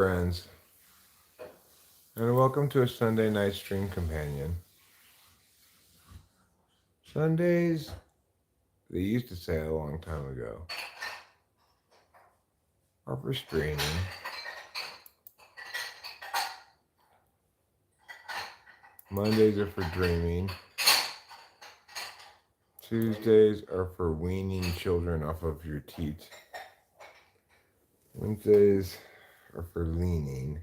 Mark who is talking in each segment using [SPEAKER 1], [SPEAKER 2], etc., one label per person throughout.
[SPEAKER 1] Friends, and welcome to a Sunday night stream companion. Sundays, they used to say a long time ago, are for streaming. Mondays are for dreaming. Tuesdays are for weaning children off of your teat. Wednesdays are for leaning.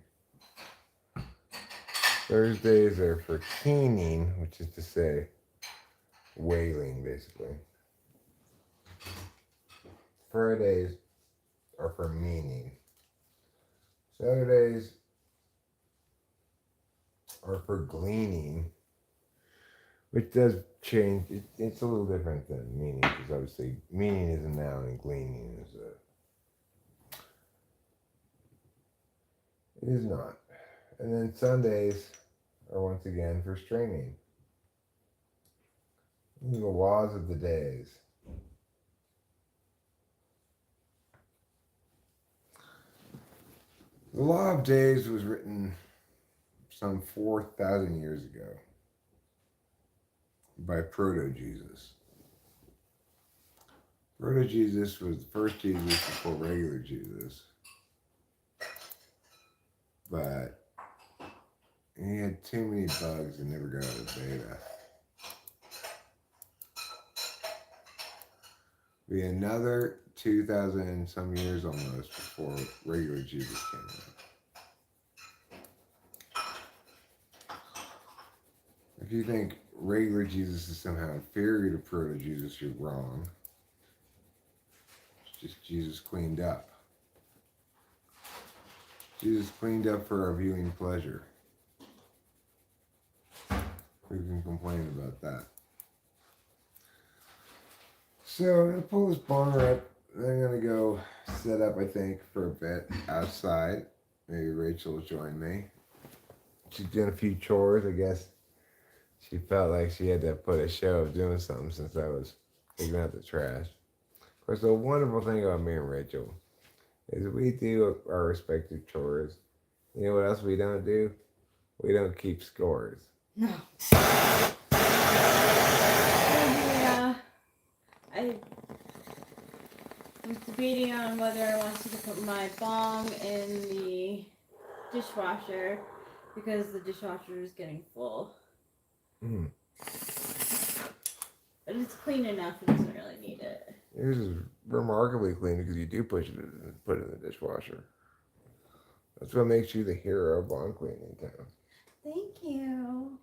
[SPEAKER 1] Thursdays are for keening, which is to say, wailing, basically. Fridays are for meaning. Saturdays are for gleaning, which does change. It's a little different than meaning, because obviously meaning is a noun and gleaning is it is not. And then Sundays are once again for straining. These are the laws of the days. The law of days was written some 4,000 years ago by Proto-Jesus. Proto-Jesus was the first Jesus before regular Jesus. But he had too many bugs and never got out of beta. We had another 2,000 some years almost before regular Jesus came out. If you think regular Jesus is somehow inferior to Proto-Jesus, you're wrong. It's just Jesus cleaned up. Jesus cleaned up for our viewing pleasure. Who can complain about that? So I'm going to pull this bonger up. Then I'm going to go set up, I think, for a bit outside. Maybe Rachel will join me. She's doing a few chores, I guess. She felt like she had to put a show of doing something since I was taking out the trash. Of course, the wonderful thing about me and Rachel is we do our respective chores. You know what else we don't do? We don't keep scores.
[SPEAKER 2] No. I was debating on whether I wanted to put my bong in the dishwasher because the dishwasher is getting full.
[SPEAKER 1] Mm.
[SPEAKER 2] But it's clean enough, it doesn't really need it.
[SPEAKER 1] Yours is remarkably clean because you do put it in the dishwasher. That's what makes you the hero of bong cleaning town.
[SPEAKER 2] Thank you.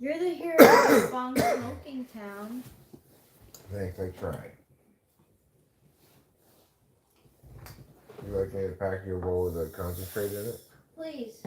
[SPEAKER 2] You're the hero of bong smoking town.
[SPEAKER 1] Thanks, I tried. You like me to pack your bowl with a concentrate in it?
[SPEAKER 2] Please.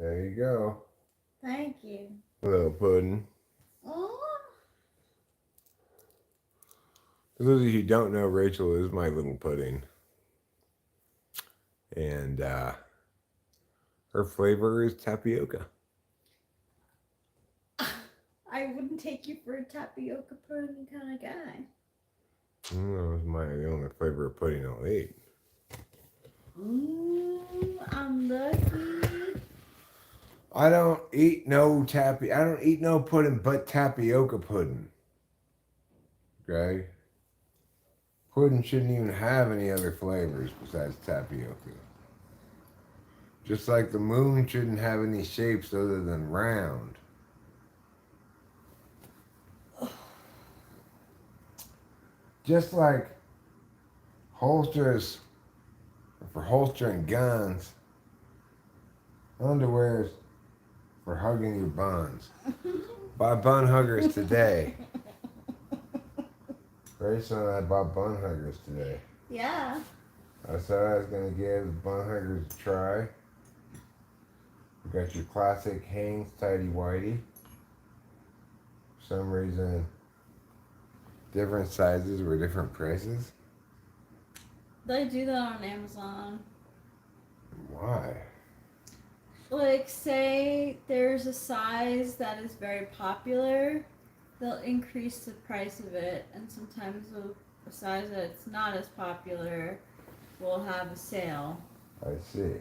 [SPEAKER 1] There you go.
[SPEAKER 2] Thank you.
[SPEAKER 1] Little pudding.
[SPEAKER 2] Oh.
[SPEAKER 1] For those of you who don't know, Rachel is my little pudding. And her flavor is tapioca.
[SPEAKER 2] I wouldn't take you for a tapioca pudding kind of guy.
[SPEAKER 1] That was the only flavor of pudding I'll eat.
[SPEAKER 2] I'm lucky.
[SPEAKER 1] I don't eat no pudding but tapioca pudding. Okay? Pudding shouldn't even have any other flavors besides tapioca. Just like the moon shouldn't have any shapes other than round. Just like holsters for holstering guns, underwears for hugging your buns. Buy bun huggers today. Rachel and I bought bun huggers today.
[SPEAKER 2] Yeah.
[SPEAKER 1] I said I was going to give the bun huggers a try. We got your classic Hanes Tidy Whitey. some reason different sizes were different prices.
[SPEAKER 2] They do that on Amazon.
[SPEAKER 1] Why?
[SPEAKER 2] Like, say there's a size that is very popular, they'll increase the price of it, and sometimes a size that's not as popular will have a sale.
[SPEAKER 1] I see.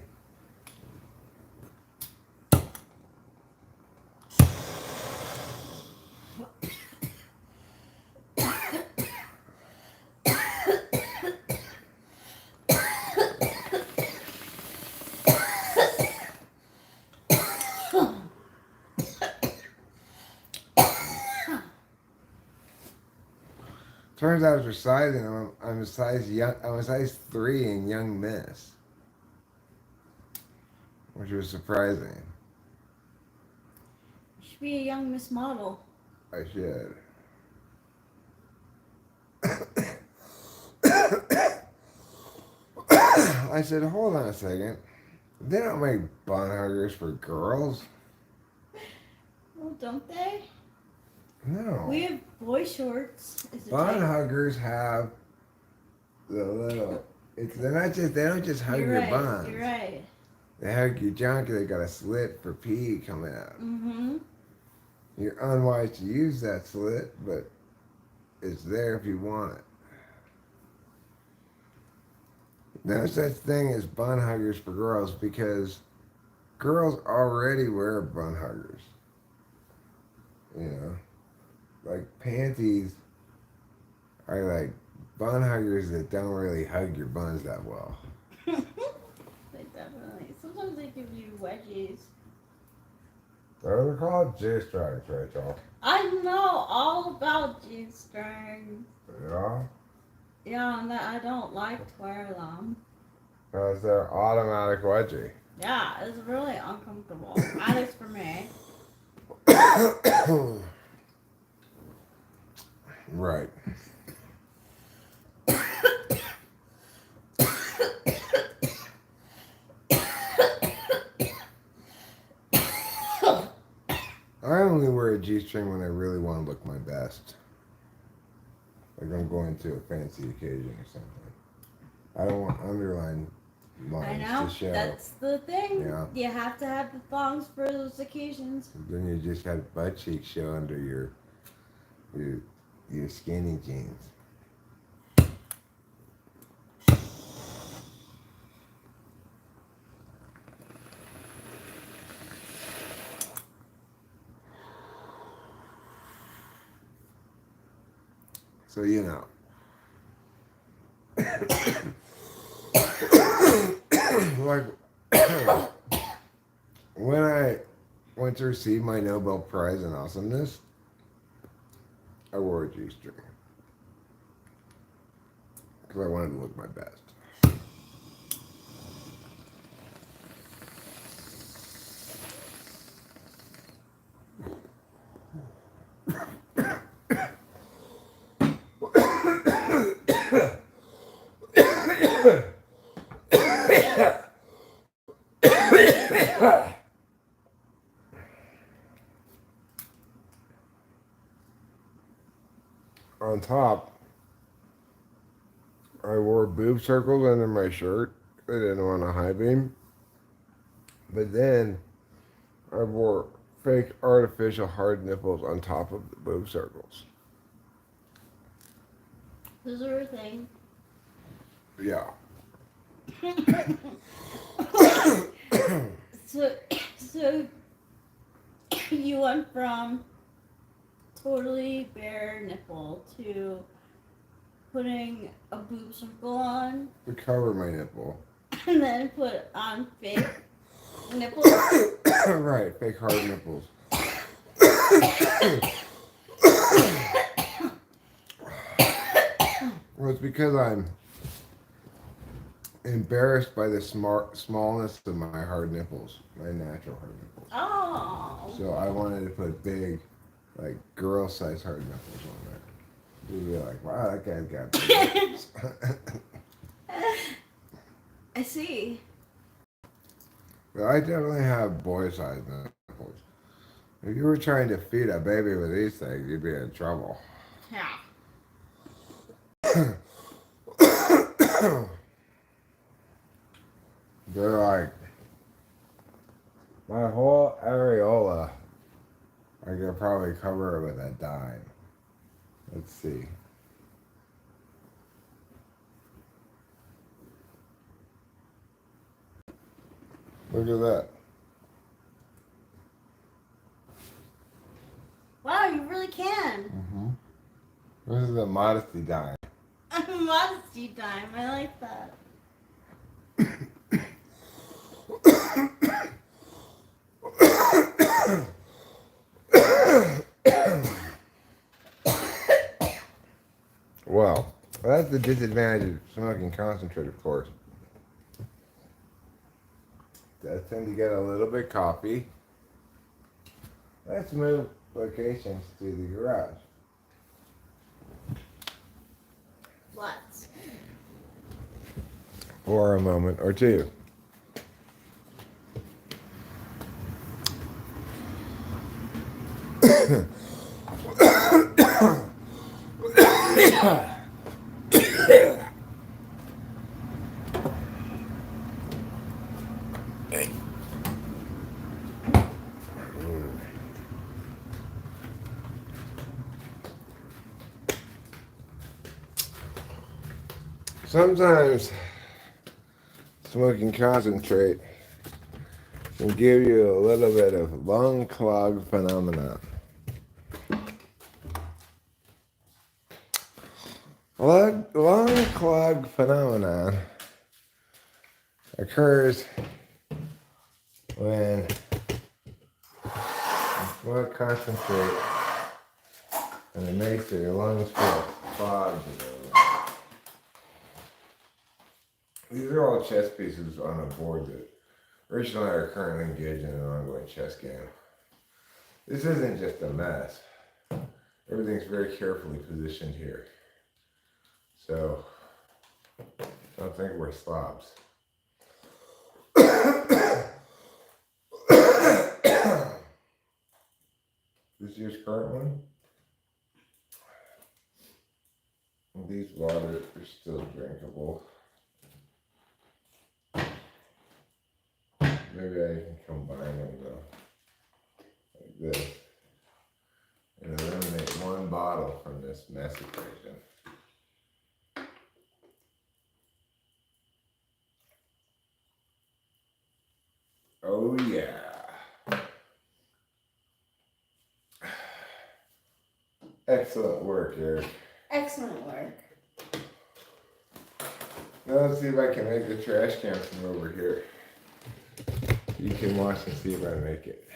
[SPEAKER 1] Turns out for sizing, I'm a size 3 in Young Miss, which was surprising.
[SPEAKER 2] You should be a young Miss Model.
[SPEAKER 1] I should. I said, hold on a second. They don't make bun huggers for girls.
[SPEAKER 2] Well, don't they?
[SPEAKER 1] No.
[SPEAKER 2] We have boy shorts.
[SPEAKER 1] Bun huggers have the little. They don't just hug your buns.
[SPEAKER 2] You're right.
[SPEAKER 1] They hug your junk. They got a slit for pee coming out.
[SPEAKER 2] Mm-hmm.
[SPEAKER 1] You're unwise to use that slit, but it's there if you want it. No such thing as bun huggers for girls because girls already wear bun huggers. You know, like panties are like bun huggers that don't really hug your buns that well.
[SPEAKER 2] They definitely. Sometimes they give you wedgies.
[SPEAKER 1] They're called G-strings, Rachel.
[SPEAKER 2] I know all about G-strings.
[SPEAKER 1] Yeah?
[SPEAKER 2] Yeah, and that I don't like to wear them.
[SPEAKER 1] Because they're automatic wedgie.
[SPEAKER 2] Yeah, it's really uncomfortable. At least for me.
[SPEAKER 1] Right. I only wear a G-string when I really want to look my best. Like I'm going to a fancy occasion or something. I don't want underline lines
[SPEAKER 2] I know,
[SPEAKER 1] to show.
[SPEAKER 2] that's the thing.
[SPEAKER 1] Yeah.
[SPEAKER 2] You have to have the thongs for those occasions.
[SPEAKER 1] Then you just have butt cheeks show under your skinny jeans. So you know. Like when I went to receive my Nobel Prize in Awesomeness, I wore a G-string because I wanted to look my best. On top, I wore boob circles under my shirt. I didn't want a high beam. But then I wore fake artificial hard nipples on top of the boob circles.
[SPEAKER 2] Those are a thing.
[SPEAKER 1] Yeah.
[SPEAKER 2] So you went from totally bare nipple to putting a boob circle on
[SPEAKER 1] To cover my nipple.
[SPEAKER 2] and then put on fake nipples.
[SPEAKER 1] Right, fake hard nipples. Well, it's because I'm embarrassed by the smallness of my hard nipples, my natural hard nipples.
[SPEAKER 2] Oh.
[SPEAKER 1] So I wanted to put big, like girl-sized hard nipples on there. You'd be like, wow, that guy's got big nipples.
[SPEAKER 2] I see.
[SPEAKER 1] But I definitely have boy-sized nipples. If you were trying to feed a baby with these things, you'd be in trouble.
[SPEAKER 2] Yeah.
[SPEAKER 1] They're like my whole areola. I could probably cover it with a dime. Let's see. Look at that.
[SPEAKER 2] Wow, you really can.
[SPEAKER 1] Mm-hmm. This is a modesty dime.
[SPEAKER 2] A modesty dime. I like that.
[SPEAKER 1] Well, that's the disadvantage of smoking concentrate, of course. I tend to get a little bit coffee. Let's move locations to the garage.
[SPEAKER 2] Let's.
[SPEAKER 1] For a moment or two. Sometimes smoking concentrate can give you a little bit of lung clog phenomenon. Lung clog phenomenon occurs when you smoke concentrate and it makes your lungs feel clogged. These are all chess pieces on a board that Rachel and I are currently engaged in an ongoing chess game. This isn't just a mess. Everything's very carefully positioned here. So, don't think we're slobs. This is your current one? These waters are still drinkable. Maybe I can combine them though, like this, and eliminate one bottle from this mess equation. Oh yeah. Excellent work, Eric.
[SPEAKER 2] Excellent work.
[SPEAKER 1] Now let's see if I can make the trash can from over here. You can watch and see if I make it.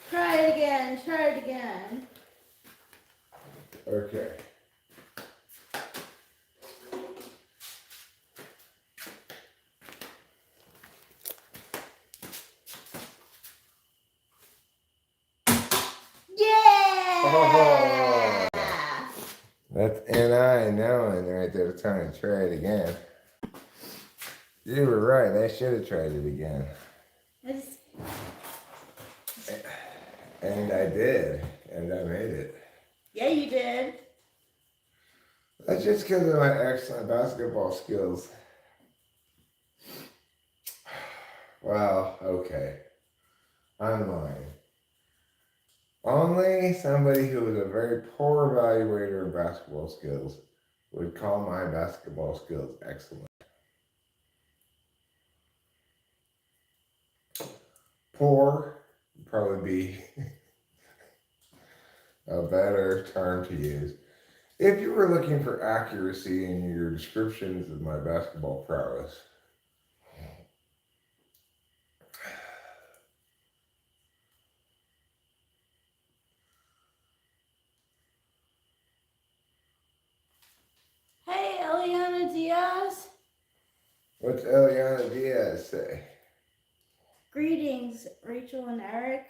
[SPEAKER 2] Try it again. Try it again.
[SPEAKER 1] Okay.
[SPEAKER 2] Yeah!
[SPEAKER 1] Oh, that's NI knowing right there, trying to try it again. You were right, I should have tried it again. And I did, and I made it.
[SPEAKER 2] Yeah, you did.
[SPEAKER 1] That's just because of my excellent basketball skills. Well, okay. I'm lying. Only somebody who is a very poor evaluator of basketball skills would call my basketball skills excellent. Poor would probably be a better term to use. If you were looking for accuracy in your descriptions of my basketball prowess,
[SPEAKER 2] Hey, Eliana Diaz.
[SPEAKER 1] what's Eliana Diaz say?
[SPEAKER 2] Greetings, Rachel and Eric.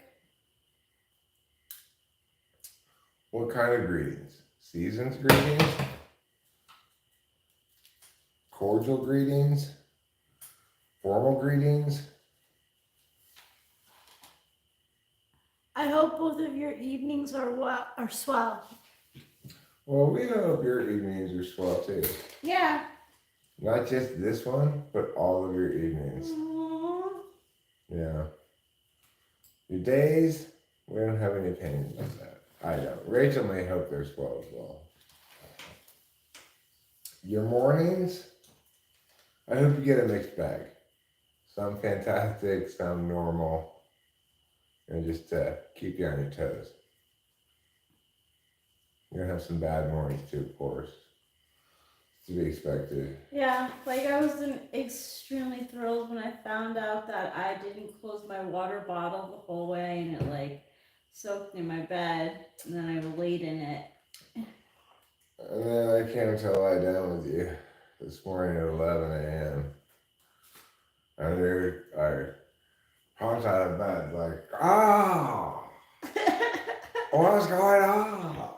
[SPEAKER 1] What kind of greetings? Season's greetings? cordial greetings, formal greetings.
[SPEAKER 2] I hope both of your evenings are swell.
[SPEAKER 1] Well, we hope your evenings are swell too.
[SPEAKER 2] Yeah.
[SPEAKER 1] Not just this one, but all of your evenings.
[SPEAKER 2] Aww.
[SPEAKER 1] Yeah. Your days, we don't have any opinions on that. I don't. Rachel may hope they're swell as well. Your mornings, I hope you get a mixed bag. Some fantastic, some normal. And just keep you on your toes. You're gonna have some bad mornings too, of course. To be expected.
[SPEAKER 2] Yeah, like I was extremely thrilled when I found out that I didn't close my water bottle the whole way and it like soaked in my bed and then I laid in it.
[SPEAKER 1] And then I came to lie down with you this morning at 11 a.m. And I popped out of bed like, ah, what's going on?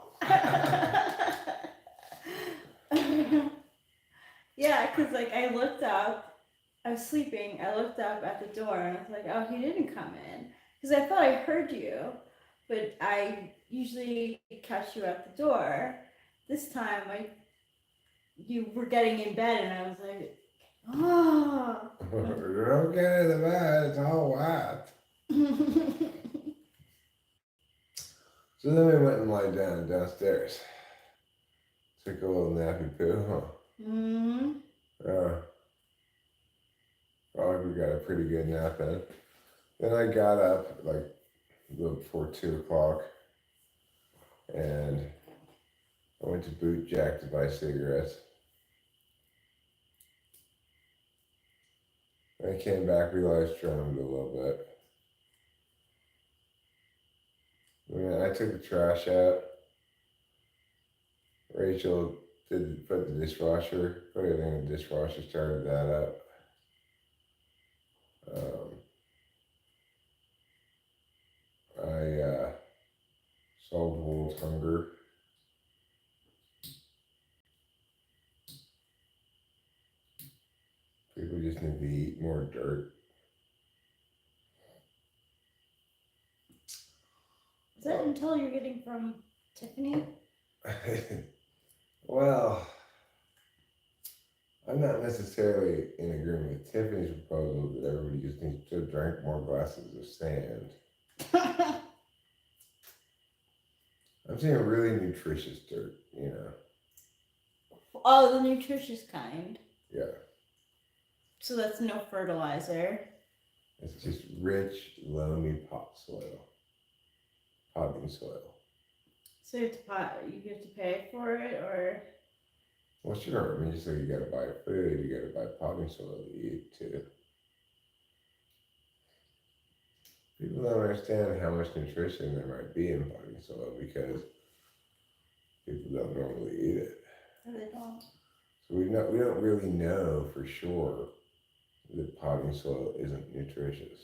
[SPEAKER 2] Yeah, because like I looked up, I was sleeping, I looked up at the door and I was like, oh, he didn't come in. Because I thought I heard you, but I usually catch you at the door. This time, you were getting in bed and I was like, oh.
[SPEAKER 1] Don't get in the bed, it's all wet. So then we went and lied down downstairs. Took a little nappy poo, huh?
[SPEAKER 2] Mm-hmm.
[SPEAKER 1] Probably we got a pretty good nap in. Then I got up like a little before 2 o'clock and I went to Boot Jack to buy cigarettes. I came back, realized drummed a little bit. I took the trash out. Rachel put the dishwasher, put it in the dishwasher, started that up. I solved the world's hunger. People just need to eat more dirt.
[SPEAKER 2] Is that intel you're getting from Tiffany?
[SPEAKER 1] Well, I'm not necessarily in agreement with Tiffany's proposal that everybody just needs to drink more glasses of sand. I'm saying really nutritious dirt, you know.
[SPEAKER 2] Oh, the nutritious kind.
[SPEAKER 1] Yeah.
[SPEAKER 2] So that's no fertilizer.
[SPEAKER 1] It's just rich, loamy pot soil. Potting soil.
[SPEAKER 2] So you have to pay for it, or?
[SPEAKER 1] Well, sure. I mean, just like you gotta buy food, you gotta buy potting soil to eat too. People don't understand how much nutrition there might be in potting soil because people don't normally eat it.
[SPEAKER 2] No, they don't.
[SPEAKER 1] So we don't really know for sure that potting soil isn't nutritious.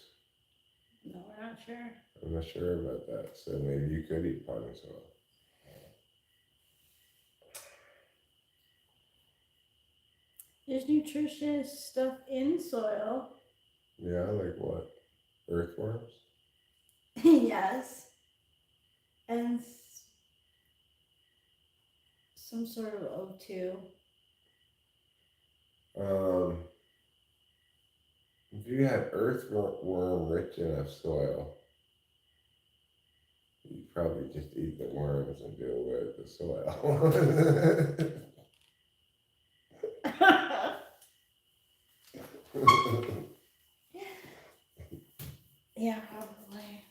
[SPEAKER 2] No, we're not sure.
[SPEAKER 1] I'm not sure about that. So maybe you could eat potting soil.
[SPEAKER 2] There's nutritious stuff in soil.
[SPEAKER 1] Yeah, like what? Earthworms?
[SPEAKER 2] Yes. And some sort of O2.
[SPEAKER 1] If you had earthworm rich enough soil, you'd probably just eat the worms and do away with the soil.
[SPEAKER 2] Yeah, probably.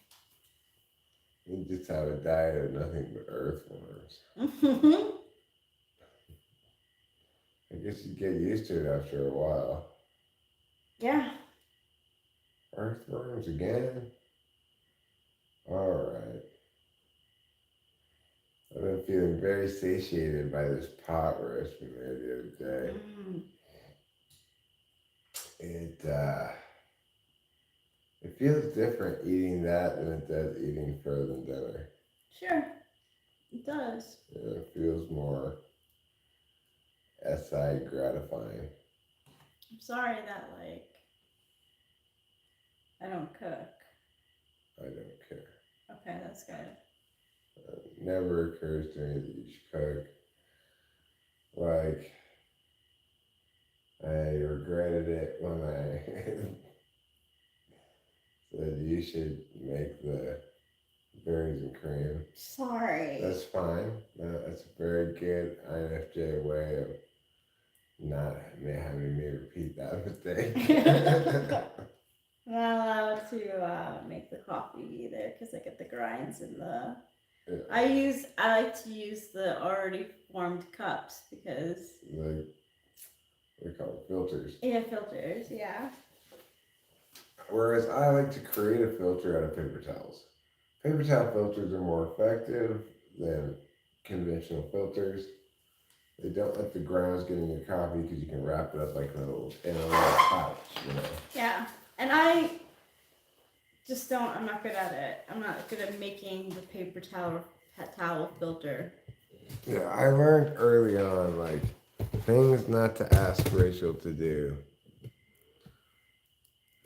[SPEAKER 1] You just have a diet of nothing but earthworms. I guess you get used to it after a while.
[SPEAKER 2] Yeah.
[SPEAKER 1] Earthworms again? Alright. I've been feeling very satiated by this pot roast we made the other day. It feels different eating that than it does eating frozen dinner.
[SPEAKER 2] Sure. It does.
[SPEAKER 1] It feels more SI gratifying.
[SPEAKER 2] I'm sorry that, like, I don't cook.
[SPEAKER 1] I don't care.
[SPEAKER 2] Okay, that's good.
[SPEAKER 1] It never occurs to me that you should cook. Like, I regretted it when I said you should make the berries and cream.
[SPEAKER 2] Sorry.
[SPEAKER 1] That's fine. No, that's a very good INFJ way of not having me repeat that mistake.
[SPEAKER 2] I'm not allowed to make the coffee either because I get the grinds in the.
[SPEAKER 1] Yeah.
[SPEAKER 2] I like to use the already formed cups because.
[SPEAKER 1] Like, we call it filters.
[SPEAKER 2] Yeah, filters. Yeah.
[SPEAKER 1] Whereas I like to create a filter out of paper towels. Paper towel filters are more effective than conventional filters. They don't let the grounds get in your coffee because you can wrap it up like in a little pouch, you know.
[SPEAKER 2] Yeah, and I just don't. I'm not good at it. I'm not good at making the paper towel filter.
[SPEAKER 1] Yeah, I learned early on like things not to ask Rachel to do.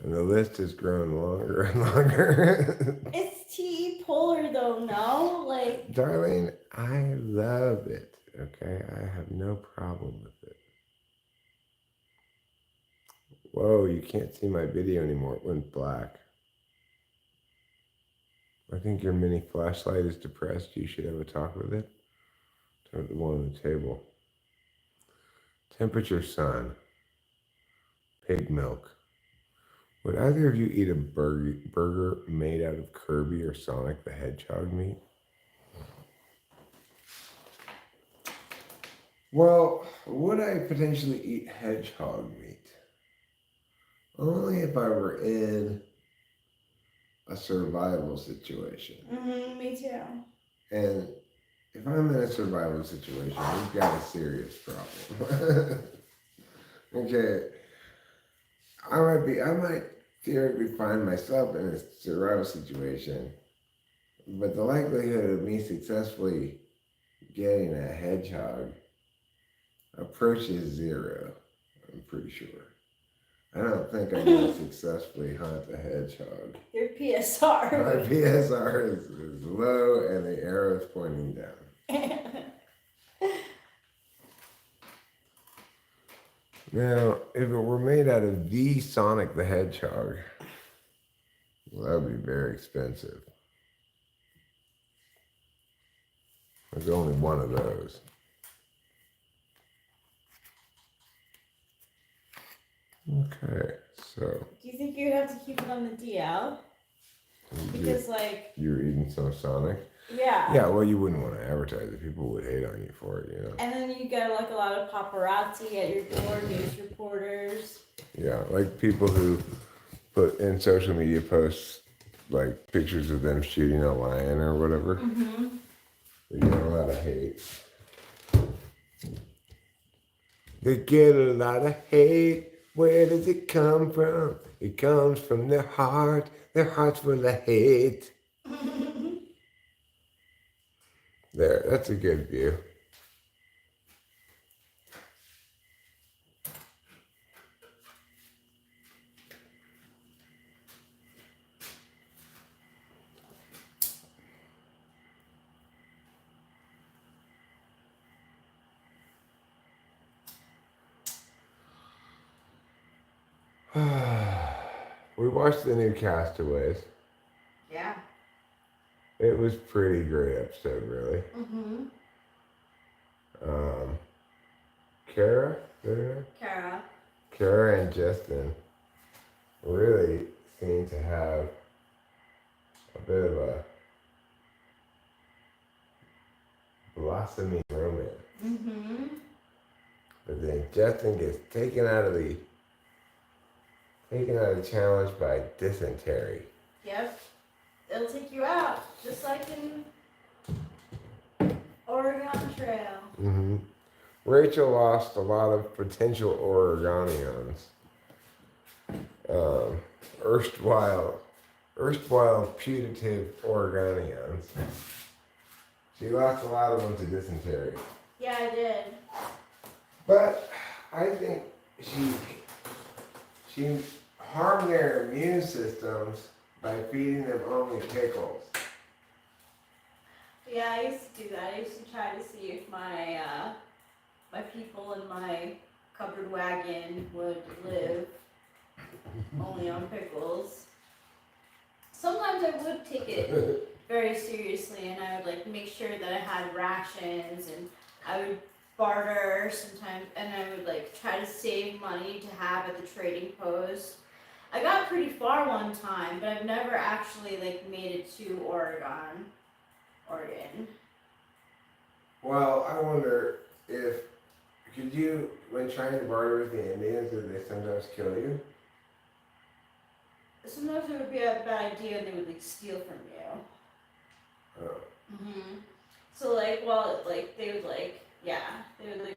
[SPEAKER 1] And the list has grown longer and longer.
[SPEAKER 2] It's tea polar though, no? Like,
[SPEAKER 1] Darling, I love it. Okay, I have no problem with it. Whoa, you can't see my video anymore. It went black. I think your mini flashlight is depressed. You should have a talk with it. Turn the one on the table. Temperature sun. Pig milk. Would either of you eat a burger made out of Kirby or Sonic the Hedgehog meat? Well, would I potentially eat hedgehog meat? Only if I were in a survival situation.
[SPEAKER 2] me too.
[SPEAKER 1] And if I'm in a survival situation, we've got a serious problem. Okay. I might theoretically find myself in a survival situation, but the likelihood of me successfully getting a hedgehog approaches zero, I'm pretty sure. I don't think I'm going to successfully hunt a hedgehog.
[SPEAKER 2] Your PSR.
[SPEAKER 1] My PSR is low and the arrow is pointing down. Now, if it were made out of the Sonic the Hedgehog, well, that would be very expensive. There's only one of those. Okay, so.
[SPEAKER 2] Do you think you'd have to keep it on the DL? Because, like.
[SPEAKER 1] You're eating some Sonic?
[SPEAKER 2] Yeah.
[SPEAKER 1] Yeah, well, you wouldn't want to advertise it. People would hate on you for it, you know?
[SPEAKER 2] And then you get, like, a lot of paparazzi at your door, news reporters.
[SPEAKER 1] Yeah, like people who put in social media posts, like, pictures of them shooting a lion or whatever.
[SPEAKER 2] Mm-hmm.
[SPEAKER 1] You get a lot of hate. They get a lot of hate. Where does it come from? It comes from their heart. Their heart's full of hate. There, that's a good view. We watched the new Castaways.
[SPEAKER 2] Yeah.
[SPEAKER 1] It was pretty great episode, really.
[SPEAKER 2] Mm-hmm.
[SPEAKER 1] Kara, is that her name?
[SPEAKER 2] Kara.
[SPEAKER 1] Kara and Justin really seem to have a bit of a blossoming romance.
[SPEAKER 2] Mm-hmm.
[SPEAKER 1] But then Justin gets taken out of the challenge by dysentery.
[SPEAKER 2] Yep. It'll take you out, just like in Oregon Trail.
[SPEAKER 1] Mm-hmm. Rachel lost a lot of potential Oregonians. Erstwhile putative Oregonians. She lost a lot of them to dysentery.
[SPEAKER 2] Yeah, I did.
[SPEAKER 1] But I think she she harmed their immune systems by feeding them only pickles.
[SPEAKER 2] Yeah, I used to do that. I used to try to see if my people in my covered wagon would live only on pickles. Sometimes I would take it very seriously, and I would like make sure that I had rations, and I would barter sometimes, and I would like try to save money to have at the trading post. I got pretty far one time, but I've never actually like made it to Oregon.
[SPEAKER 1] Well, I wonder if could you, when trying to barter with the Indians, did they sometimes kill you?
[SPEAKER 2] Sometimes it would be a bad idea, and they would like steal from you.
[SPEAKER 1] Oh.
[SPEAKER 2] So like, well, like they would like, yeah, they would like.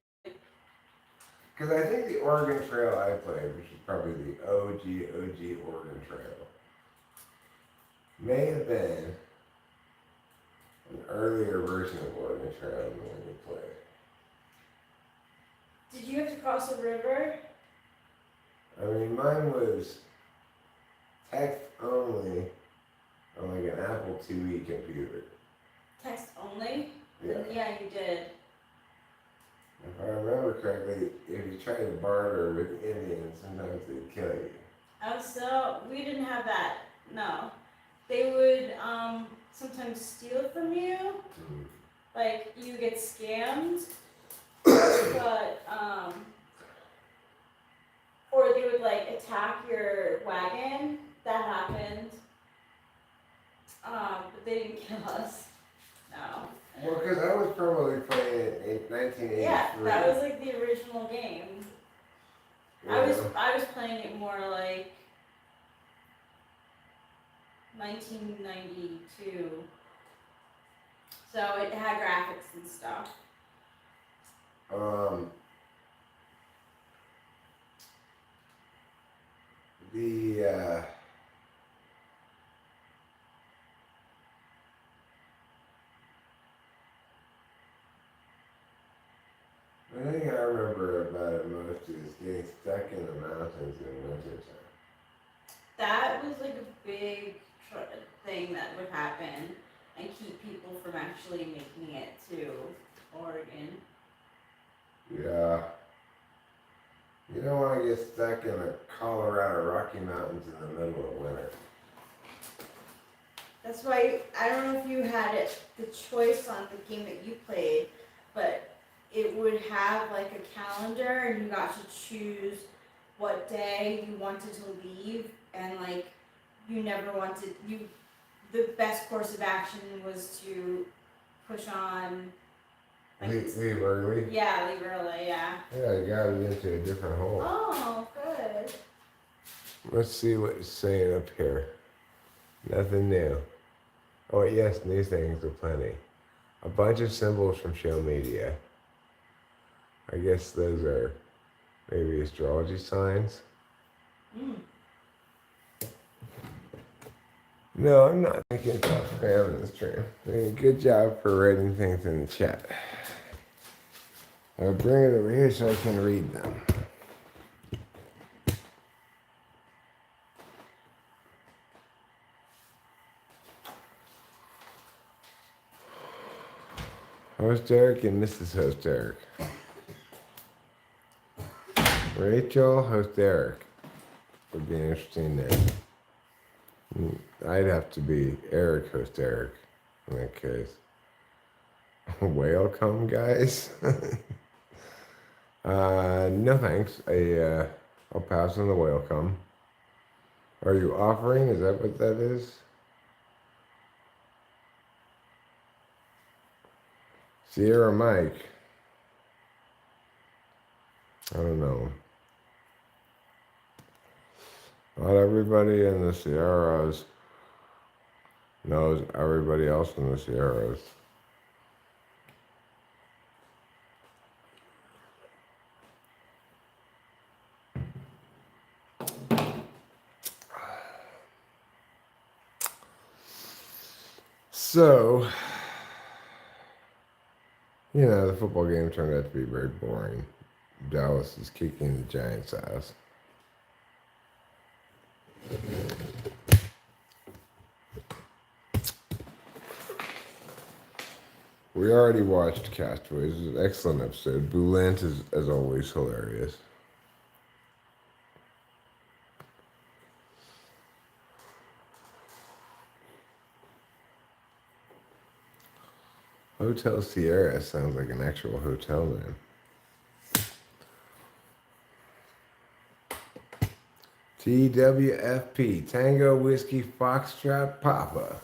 [SPEAKER 1] Because I think the Oregon Trail I played, which is probably the OG Oregon Trail, may have been an earlier version of Oregon Trail than the one you played.
[SPEAKER 2] Did you have to cross a river?
[SPEAKER 1] I mean, mine was text only on like an Apple IIe computer.
[SPEAKER 2] Text only?
[SPEAKER 1] Yeah.
[SPEAKER 2] Then yeah, you did.
[SPEAKER 1] If I remember correctly, if you try to barter with Indians, sometimes they'd kill you.
[SPEAKER 2] Oh, so we didn't have that. No, they would sometimes steal from you. Like you get scammed, but or they would like attack your wagon. That happened. But they didn't kill us. No.
[SPEAKER 1] Well, because I was probably playing it in 1983.
[SPEAKER 2] Yeah, that was like the original game.
[SPEAKER 1] Yeah.
[SPEAKER 2] I was playing it more like 1992. So it had graphics and stuff.
[SPEAKER 1] The thing I remember about it most is getting stuck in the mountains in wintertime.
[SPEAKER 2] That was like a big thing that would happen and keep people from actually making it to Oregon.
[SPEAKER 1] Yeah. You don't want to get stuck in the Colorado Rocky Mountains in the middle of winter.
[SPEAKER 2] That's why I don't know if you had the choice on the game that you played, but it would have like a calendar and you got to choose what day you wanted to leave, and like you never wanted the best course of action was to push on like
[SPEAKER 1] Leave early?
[SPEAKER 2] Yeah, leave early, yeah.
[SPEAKER 1] Yeah, you got it into a different hole.
[SPEAKER 2] Oh, good.
[SPEAKER 1] Let's see what it's saying up here. Nothing new. Oh, yes, new things are plenty. A bunch of symbols from show media. I guess those are maybe astrology signs. No, I'm not thinking about spamming this stream. Good job for writing things in the chat. I'll bring it over here so I can read them. Host Eric and Mrs. Host Eric. Rachel, Host Eric would be an interesting name. I'd have to be Eric, Host Eric in that case. Welcome, guys. No thanks. I'll pass on the welcome. Are you offering? Is that what that is? Sierra Mike. I don't know. Not everybody in the Sierras knows everybody else in the Sierras. So, the football game turned out to be very boring. Dallas is kicking the Giants' ass. We already watched Castaways. It was an excellent episode. Boulant is, as always, hilarious. Hotel Sierra sounds like an actual hotel name. TWFP, Tango Whiskey Foxtrot Papa.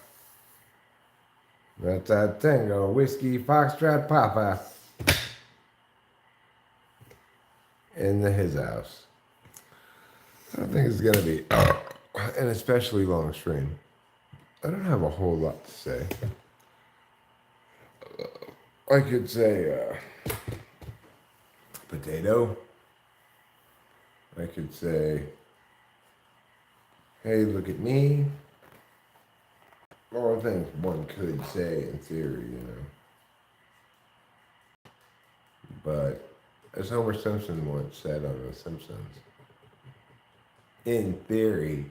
[SPEAKER 1] That's a Tango Whiskey Foxtrot Papa. In his house. I think it's going to be an especially long stream. I don't have a whole lot to say. I could say potato. I could say, hey, look at me. All things one could say in theory, you know. But as Homer Simpson once said on The Simpsons, in theory,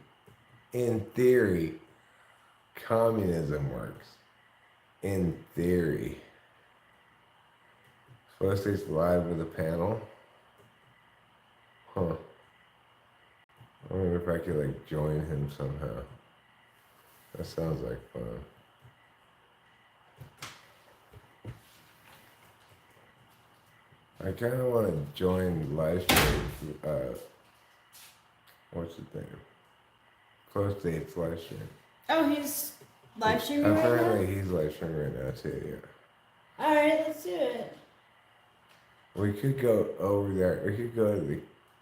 [SPEAKER 1] communism works. In theory. First he's live with a panel. Huh. I wonder if I could like join him somehow. That sounds like fun. I kind of want to join live stream. What's his name? Close Dates live stream.
[SPEAKER 2] Oh, he's live streaming right now?
[SPEAKER 1] Apparently he's live streaming right now too, yeah.
[SPEAKER 2] Alright, let's do it.
[SPEAKER 1] We could go over there. We could go to the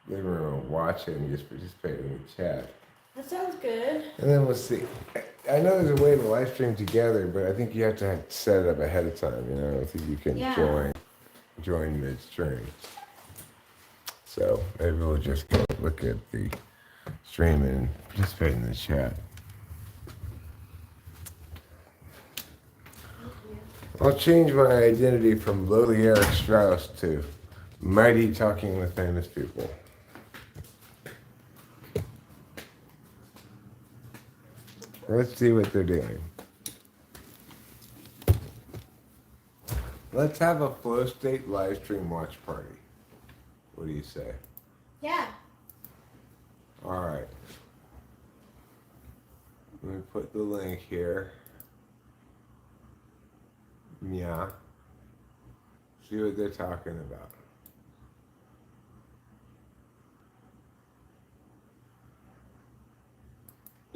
[SPEAKER 1] living room and watch it and just participate in the chat.
[SPEAKER 2] That sounds good.
[SPEAKER 1] And then we'll see. I know there's a way to live stream together, but I think you have to set it up ahead of time. You know, I don't think you can join midstream. So maybe we'll just go look at the stream and participate in the chat. I'll change my identity from lowly Eric Strauss to mighty talking with famous people. Let's see what they're doing. Let's have a Flow State live stream watch party. What do you say?
[SPEAKER 2] Yeah.
[SPEAKER 1] All right. Let me put the link here. Yeah. See what they're talking about.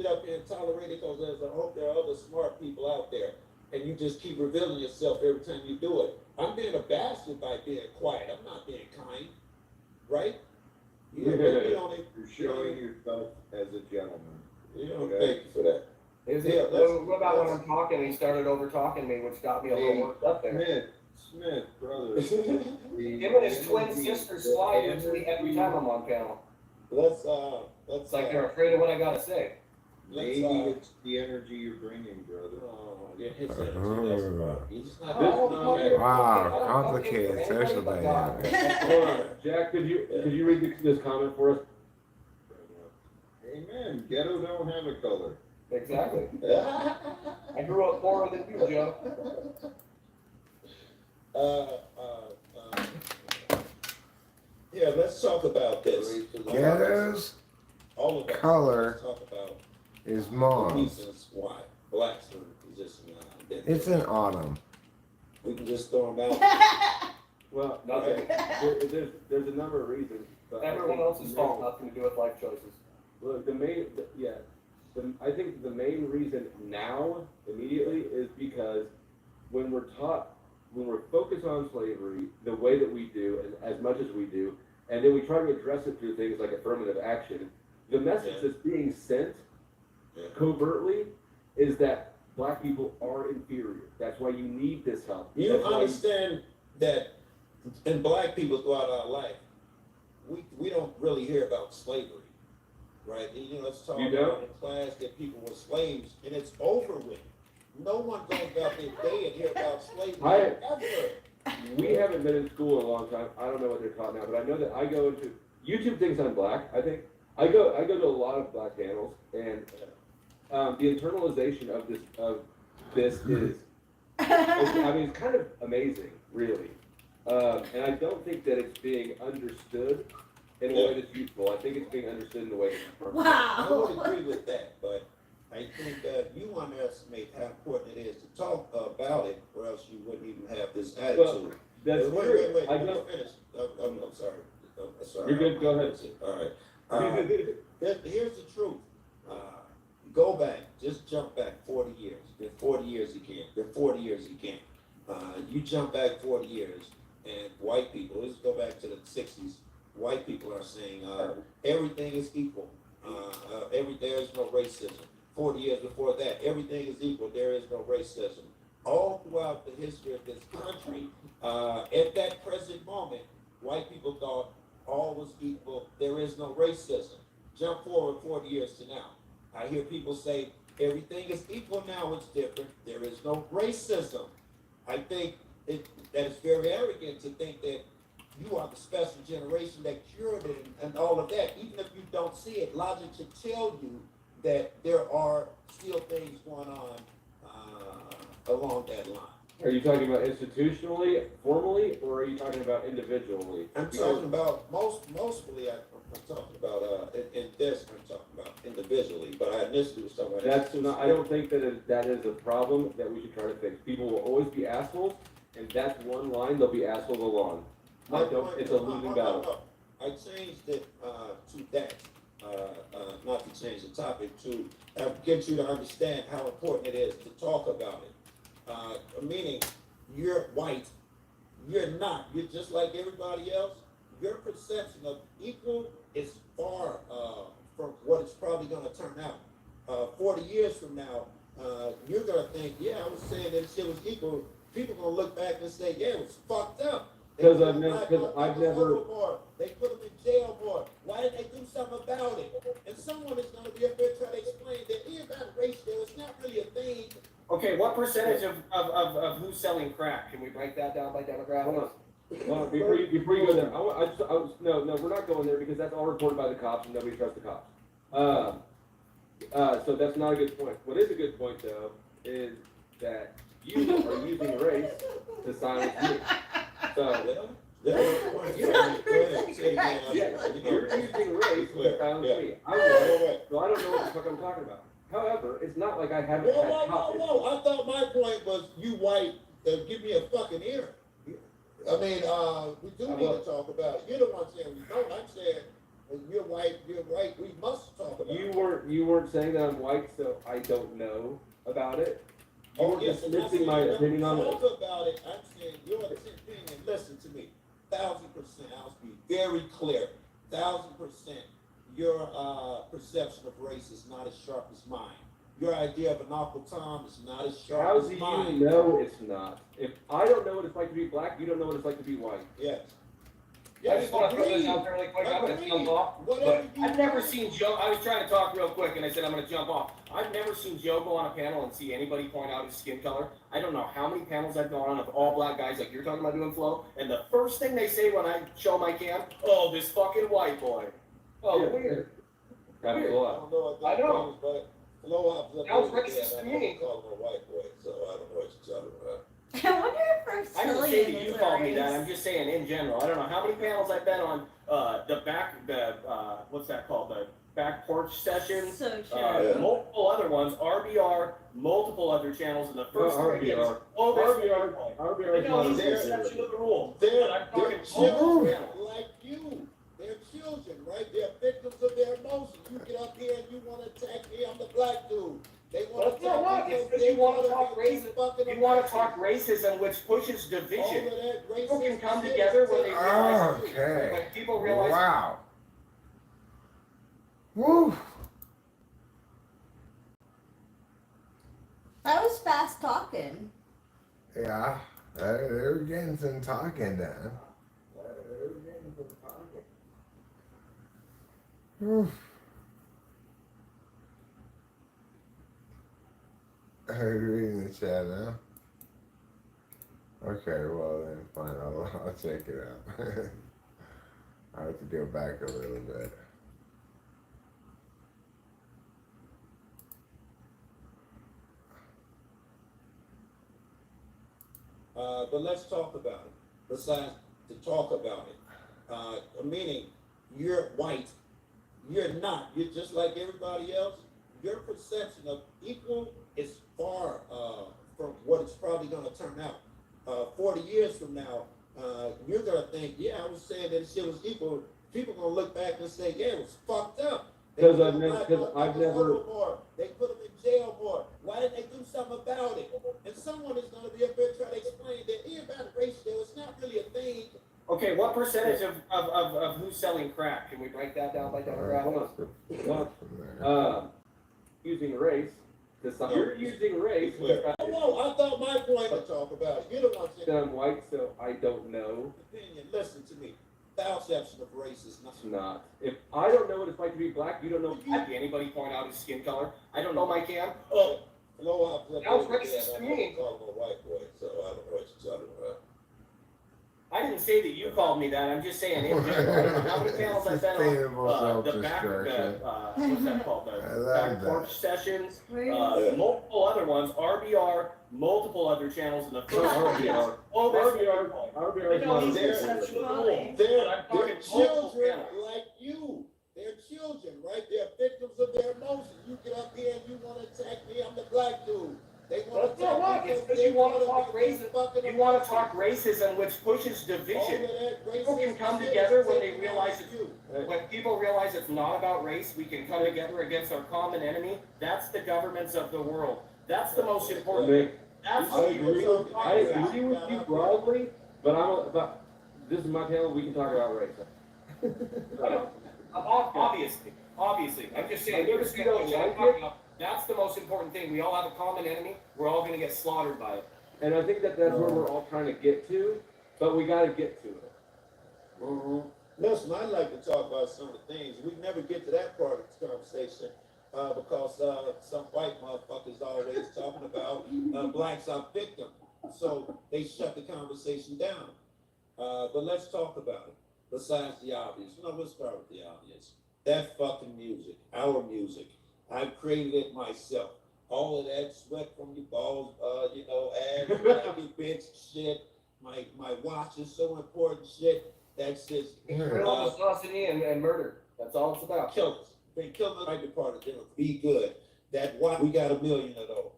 [SPEAKER 3] Up there and tolerate it because I hope there are other smart people out there, and you just keep revealing yourself every time you do it. I'm being a bastard by being quiet. I'm not being kind, right?
[SPEAKER 4] You're showing yourself as a gentleman.
[SPEAKER 3] You know, thank you for that.
[SPEAKER 5] What about when I'm talking and he started over talking me, which got me a little worked up there?
[SPEAKER 4] Smith, brother.
[SPEAKER 5] Him and his twin sister slide into me every time I'm on panel.
[SPEAKER 3] Let's
[SPEAKER 5] It's like they're afraid of what I gotta say.
[SPEAKER 4] Maybe it's the energy you're bringing, brother.
[SPEAKER 3] Yeah, his energy, that's right. He's just not
[SPEAKER 1] Wow, complicated social dynamics.
[SPEAKER 6] Jack, could you read this comment for us?
[SPEAKER 4] Amen. Ghetto don't have a color.
[SPEAKER 5] Exactly. I grew up poorer than you, Joe.
[SPEAKER 3] Yeah, let's talk about this.
[SPEAKER 1] Ghetto's
[SPEAKER 3] All of us.
[SPEAKER 1] color
[SPEAKER 3] Let's talk about
[SPEAKER 1] is
[SPEAKER 3] the
[SPEAKER 1] mauve.
[SPEAKER 3] reasons why blacks are in a position now.
[SPEAKER 1] It's in autumn.
[SPEAKER 3] We can just throw them out.
[SPEAKER 6] Well,
[SPEAKER 3] Okay.
[SPEAKER 6] there's a number of reasons. But
[SPEAKER 5] Everyone else's fault, nothing to do with life choices.
[SPEAKER 6] Look, I think the main reason now, immediately, is because when we're focused on slavery the way that we do, and as much as we do, and then we try to address it through things like affirmative action, the message that's being sent covertly is that black people are inferior. That's why you need this help.
[SPEAKER 3] You understand that in black people throughout our life, we don't really hear about slavery, right? You know, let's talk about in class that people were slaves, and it's over with. No one goes about their day and hear about slavery ever.
[SPEAKER 6] We haven't been in school in a long time. I don't know what they're taught now, but I know that I go into YouTube thinks I'm black. I think I go to a lot of black panels, and the internalization of this is It's kind of amazing, really. And I don't think that it's being understood in a way that's useful. I think it's being understood in a way that's harmful.
[SPEAKER 3] I would
[SPEAKER 2] Wow.
[SPEAKER 3] agree with that, but I think that you underestimate how important it is to talk about it, or else you wouldn't even have this
[SPEAKER 6] Well,
[SPEAKER 3] attitude.
[SPEAKER 6] that's
[SPEAKER 3] Wait,
[SPEAKER 6] true.
[SPEAKER 3] wait, wait,
[SPEAKER 6] I
[SPEAKER 3] let me
[SPEAKER 6] don't.
[SPEAKER 3] finish. I'm sorry. I'm sorry.
[SPEAKER 6] You're good, go ahead.
[SPEAKER 3] All right. Here's the truth. Go back, just jump back 40 years. Then 40 years again. Then 40 years again. You jump back 40 years, and white people, let's go back to the 60s. White people are saying everything is equal. There is no racism. 40 years before that, everything is equal. There is no racism. All throughout the history of this country, at that present moment, white people thought all was equal. There is no racism. Jump forward 40 years to now. I hear people say everything is equal now. It's different. There is no racism. I think that it's very arrogant to think that you are the special generation that cured it and all of that. Even if you don't see it, logic should tell you that there are still things going on along that line.
[SPEAKER 6] Are you talking about institutionally, formally, or are you talking about individually?
[SPEAKER 3] I'm talking about mostly. I'm talking about in this. I'm talking about individually. But I initially was talking about.
[SPEAKER 6] That's not. I don't think that is a problem that we should try to fix. People will always be assholes, and that's one line they'll be assholes along. It's a losing battle.
[SPEAKER 3] I changed it to that. Not to change the topic, to get you to understand how important it is to talk about it. Meaning, you're white, you're not. You're just like everybody else. Your perception of equal is far from what it's probably going to turn out. 40 years from now, you're going to think, yeah, I was saying that shit was equal. People going to look back and say, yeah, it was fucked up.
[SPEAKER 6] Because I've never.
[SPEAKER 3] They put them in jail more. Why didn't they do something about it? And someone is going to be up there trying to explain that it's not a ratio. It's not really a thing.
[SPEAKER 5] Okay, what percentage of who's selling crack? Can we break that down by demographics?
[SPEAKER 6] Well, before you go there, no, we're not going there because that's all reported by the cops and nobody trusts the cops. So that's not a good point. What is a good point though is that you are using race to silence me. So you're using race to silence me. So I don't know what the fuck I'm talking about. However, it's not like I haven't had cops.
[SPEAKER 3] Whoa. I thought my point was you white, give me a fucking ear. I mean, we do need to talk about it. You're the one saying we don't. I'm saying you're white, we must talk about it.
[SPEAKER 6] You weren't saying that I'm white, so I don't know about it. You were
[SPEAKER 3] yes,
[SPEAKER 6] dismissing my opinion on it.
[SPEAKER 3] Talk about it. I'm saying your opinion. Listen to me. 1,000%. I'll be very clear. 1,000%. Your perception of race is not as sharp as mine. Your idea of an Uncle Tom is not as sharp
[SPEAKER 6] How
[SPEAKER 3] as
[SPEAKER 6] do
[SPEAKER 3] mine.
[SPEAKER 6] you know it's not? If I don't know what it's like to be black, you don't know what it's like to be white.
[SPEAKER 3] Yes.
[SPEAKER 5] I just want to throw this out there really quick. I'm going to jump off. But I've never seen Joe. I was trying to talk real quick, and I said I'm going to jump off. I've never seen Joe go on a panel and see anybody point out his skin color. I don't know how many panels I've gone on of all black guys like you're talking about doing Flow, and the first thing they say when I show my cam, oh, this fucking white boy. Oh,
[SPEAKER 6] Yeah.
[SPEAKER 5] weird.
[SPEAKER 6] Happens a
[SPEAKER 3] I
[SPEAKER 6] lot.
[SPEAKER 3] don't know what that
[SPEAKER 5] I know.
[SPEAKER 3] means, but Flow
[SPEAKER 5] Sounds racist to me.
[SPEAKER 3] Call him a white boy, so I don't know what you're talking about.
[SPEAKER 2] I wonder if
[SPEAKER 5] I didn't say that
[SPEAKER 2] Brazilian
[SPEAKER 5] you
[SPEAKER 2] is
[SPEAKER 5] called
[SPEAKER 2] a
[SPEAKER 5] me that.
[SPEAKER 2] race.
[SPEAKER 5] I'm just saying in general. I don't know how many panels I've been on. What's that called? The back porch sessions.
[SPEAKER 2] So true.
[SPEAKER 3] Yeah.
[SPEAKER 5] Multiple other ones, RBR, multiple other channels, and the first
[SPEAKER 6] RBR.
[SPEAKER 5] thing is, oh, there's
[SPEAKER 6] RBR is
[SPEAKER 5] no,
[SPEAKER 6] not
[SPEAKER 5] he's
[SPEAKER 6] a
[SPEAKER 5] the
[SPEAKER 3] there.
[SPEAKER 5] exception of the rule.
[SPEAKER 3] They're
[SPEAKER 5] But I'm talking
[SPEAKER 3] children
[SPEAKER 5] multiple channels.
[SPEAKER 3] like you. They're children, right? They're victims of their emotions. You get up here and you want to attack me. I'm the black dude. They want to
[SPEAKER 5] Well, it's because you want to talk racism. You want to talk racism, which pushes division. People can come together when they realize.
[SPEAKER 1] Okay.
[SPEAKER 5] When people realize.
[SPEAKER 1] Wow. Woo.
[SPEAKER 2] That was fast talking.
[SPEAKER 1] Yeah. They're getting some talking done. Whew. I'm reading the chat now. Okay, well then, fine. I'll check it out. I have to go back a little bit.
[SPEAKER 3] But let's talk about it. Besides to talk about it, meaning you're white, you're not. You're just like everybody else. Your perception of equal is far from what it's probably going to turn out. 40 years from now, you're going to think, yeah, I was saying that shit was equal. People going to look back and say, yeah, it was fucked up.
[SPEAKER 6] Because I've never.
[SPEAKER 3] More. They put them in jail more. Why didn't they do something about it? And someone is going to be up there trying to explain that here about ratio, it's not really a thing.
[SPEAKER 5] Okay, what percentage of who's selling crack? Can we break that down by demographics?
[SPEAKER 6] Using race. You're using race.
[SPEAKER 3] Oh, I thought my point to talk about it. You're the one saying
[SPEAKER 6] I'm white, so I don't know.
[SPEAKER 3] Opinion. Listen to me. Perception of race is not.
[SPEAKER 6] It's not. If I don't know what it's like to be black, you don't know.
[SPEAKER 5] Did anybody point out his skin color? I don't know, Mike Cam.
[SPEAKER 3] Oh, no,
[SPEAKER 5] Sounds racist to me.
[SPEAKER 3] I'm talking about white boy, so I don't know what you're talking about.
[SPEAKER 5] I didn't say that you called me that. I'm just saying in general. How many panels I've been on? The back, what's that called? The back porch sessions. Multiple other ones. RBR. Multiple other channels in the first
[SPEAKER 6] RBR.
[SPEAKER 5] Oh,
[SPEAKER 6] RBR is not
[SPEAKER 3] They're children like you. They're children, right? They're victims of their emotions. You get up here and you want to attack me. I'm the black dude. They want to
[SPEAKER 5] talk. It's because you want to talk racism. You want to talk racism, which pushes division. People can come together when they realize it. When people realize it's not about race, we can come together against our common enemy. That's the governments of the world. That's the most important thing. That's
[SPEAKER 6] I agree with you broadly, but this is my channel. We can talk about race.
[SPEAKER 5] Obviously. I'm just saying. That's the most important thing. We all have a common enemy. We're all going to get slaughtered by it.
[SPEAKER 6] And I think that's where we're all trying to get to, but we got to get to it.
[SPEAKER 3] Mm-hmm. Listen, I'd like to talk about some of the things. We never get to that part of this conversation because some white motherfuckers always talking about blacks are victims. So they shut the conversation down. But let's talk about it. Besides the obvious. No, let's start with the obvious. That fucking music, our music. I've created it myself. All of that sweat from your balls, ass, your bitch shit. My watch is so important shit. That's just
[SPEAKER 5] Velocity and murder. That's all it's about.
[SPEAKER 3] Killers. They kill the right part of them. Be good. That watch, we got 1 million of those.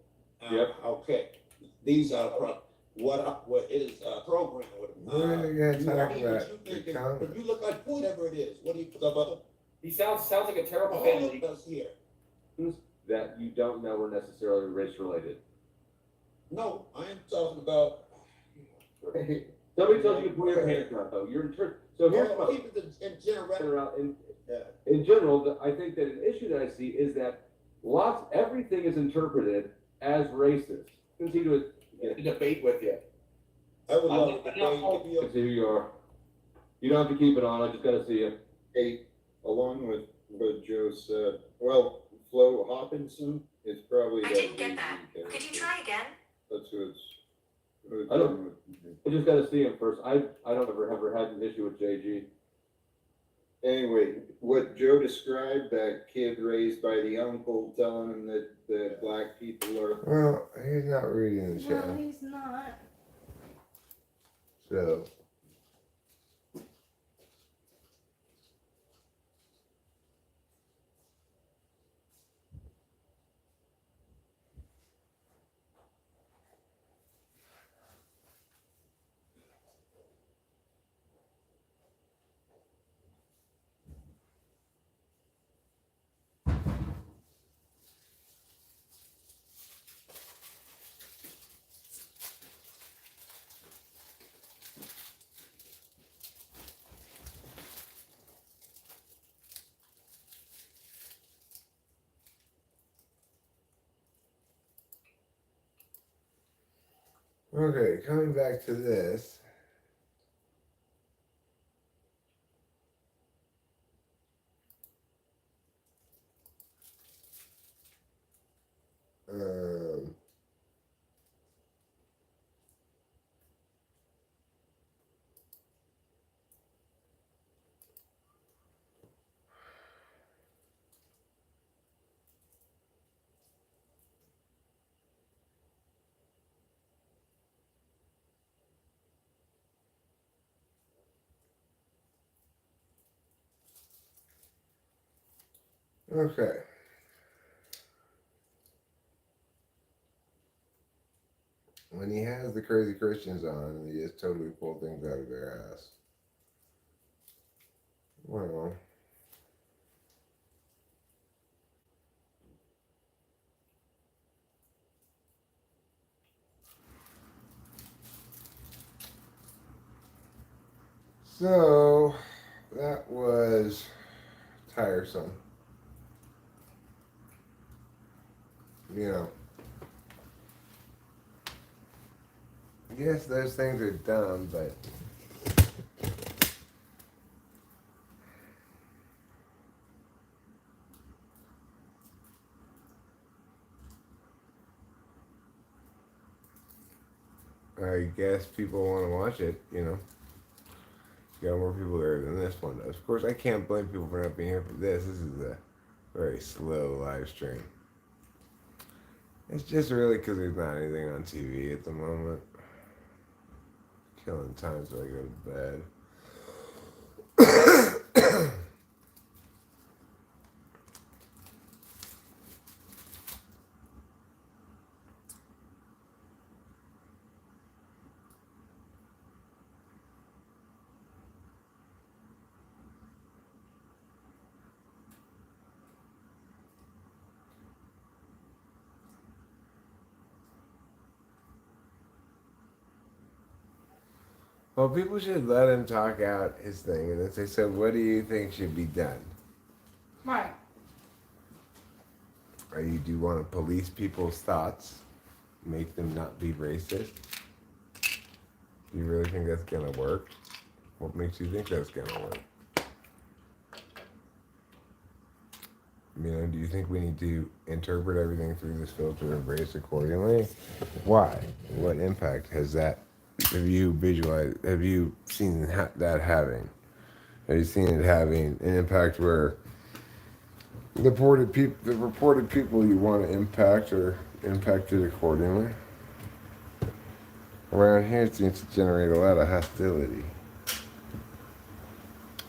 [SPEAKER 6] Yep.
[SPEAKER 3] Okay. These are what it is programmed with.
[SPEAKER 1] We're gonna talk about
[SPEAKER 3] you look like whatever it is. What do you think about?
[SPEAKER 5] He sounds like a terrible
[SPEAKER 3] All
[SPEAKER 5] family.
[SPEAKER 3] of us here.
[SPEAKER 6] That you don't know are necessarily race related.
[SPEAKER 3] No, I am talking about.
[SPEAKER 6] Somebody tells you to pull your hands out, though. So here's in general, I think that an issue that I see is that everything is interpreted as racist. Continue to
[SPEAKER 5] debate with you.
[SPEAKER 3] I would love to debate.
[SPEAKER 6] See who you are. You don't have to keep it on. I just got to see you.
[SPEAKER 4] Hey, along with what Joe said, well, Flo Hopkinson is probably.
[SPEAKER 7] I didn't get that. Could you try again?
[SPEAKER 4] That's who it's.
[SPEAKER 6] I just got to see him first. I don't ever had an issue with JG.
[SPEAKER 4] Anyway, what Joe described, that kid raised by the uncle telling him that the black people are.
[SPEAKER 1] Well, he's not reading the show.
[SPEAKER 2] No, he's not.
[SPEAKER 1] So. Okay, coming back to this. Okay. When he has the crazy Christians on, he just totally pull things out of their ass. Well, so that was tiresome. You know, yes, those things are dumb, but I guess people want to watch it, you know. You got more people there than this one does. Of course, I can't blame people for not being here for this. This is a very slow live stream. It's just really because there's not anything on TV at the moment. Killing time so I go to bed. Well, people should let him talk out his thing, and then say, so what do you think should be done?
[SPEAKER 2] Right.
[SPEAKER 1] Do you want to police people's thoughts? Make them not be racist? Do you really think that's going to work? What makes you think that's going to work? You know, do you think we need to interpret everything through this filter and race accordingly? Why? What impact has that? Have you visualized? Have you seen that having? Have you seen it having an impact where the reported people you want to impact are impacted accordingly? Around here, it seems to generate a lot of hostility.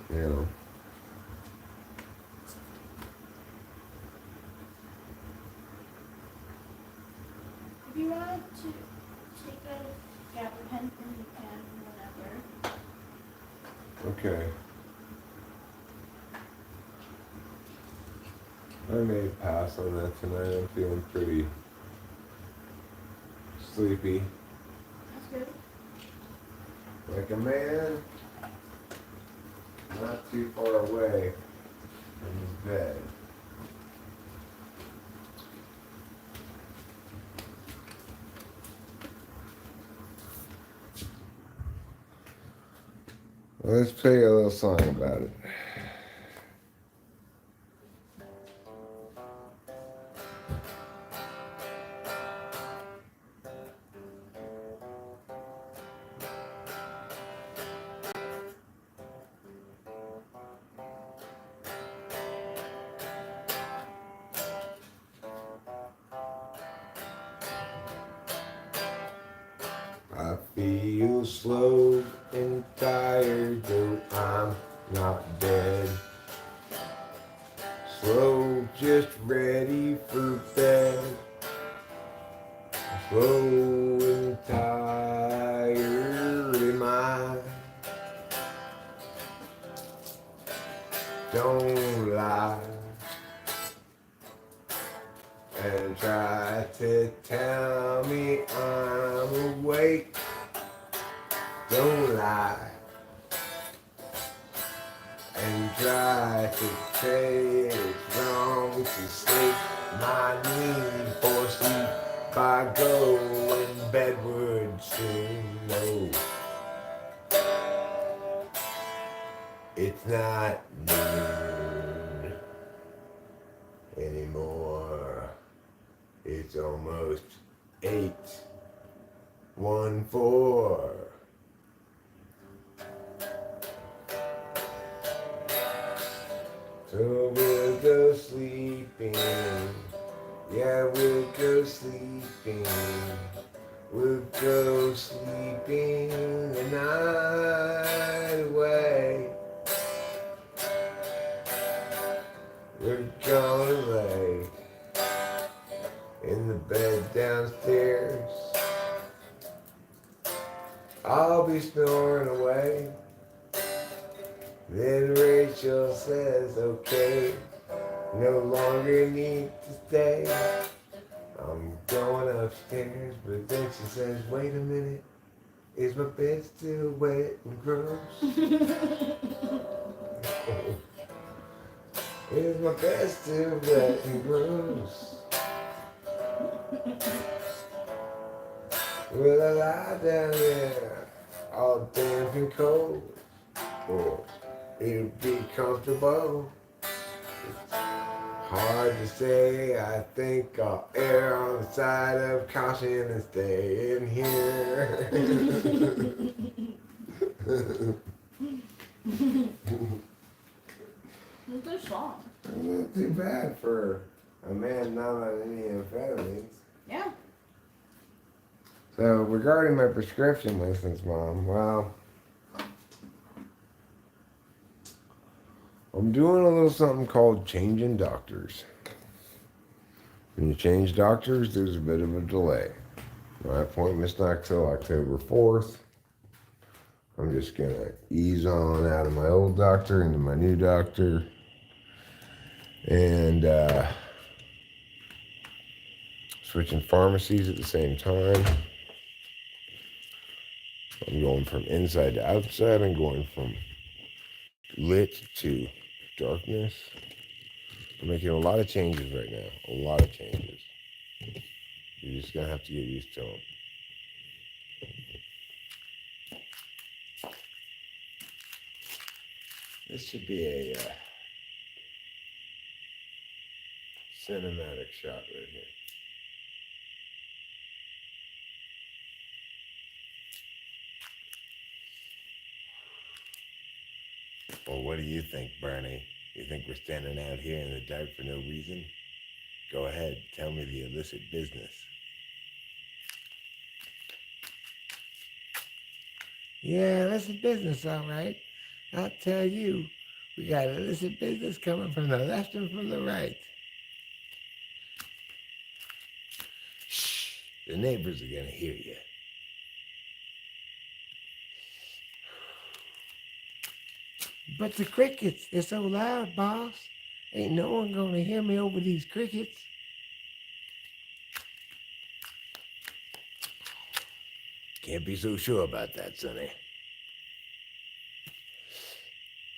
[SPEAKER 1] You know.
[SPEAKER 2] If you wanted to take a gap pen, then you can whenever.
[SPEAKER 1] Okay. I may pass on that tonight. I'm feeling pretty sleepy.
[SPEAKER 2] That's good.
[SPEAKER 1] Like a man not too far away from his bed. Well, let's play a little song about it. I feel slow and tired, though I'm not dead. Slow, just ready for bed. Slow and tired am I. Don't lie and try to tell me I'm awake. Don't lie and try to say it's wrong to sleep. My need for sleep by going bedward soon. No, it's not noon anymore. It's almost 8:14. So we'll go sleeping. Yeah, we'll go sleeping. We'll go sleeping the night away. We're gonna in the bed downstairs. I'll be snoring away. Then Rachel says, okay, no longer need to stay. I'm going upstairs, but then she says, wait a minute, is my bed still wet and gross? Is my bed still wet and gross? Will I lie down there all damp and cold? Or it'll be comfortable? Hard to say, I think I'll err on the side of caution and stay in here.
[SPEAKER 2] It's a good song.
[SPEAKER 1] Not too bad for a man not on any amphetamines.
[SPEAKER 2] Yeah.
[SPEAKER 1] So regarding my prescription license, Mom, well, I'm doing a little something called changing doctors. When you change doctors, there's a bit of a delay. My appointment's not till October 4th. I'm just going to ease on out of my old doctor into my new doctor. And switching pharmacies at the same time. I'm going from inside to outside. I'm going from lit to darkness. I'm making a lot of changes right now. A lot of changes. You're just going to have to get used to them. This should be a cinematic shot right here. Well, what do you think, Bernie? You think we're standing out here in the dark for no reason? Go ahead, tell me the illicit business. Yeah, illicit business, all right. I'll tell you, we got illicit business coming from the left and from the right. Shh, the neighbors are gonna hear you. But the crickets, they're so loud, boss. Ain't no one gonna hear me over these crickets. Can't be so sure about that, Sonny.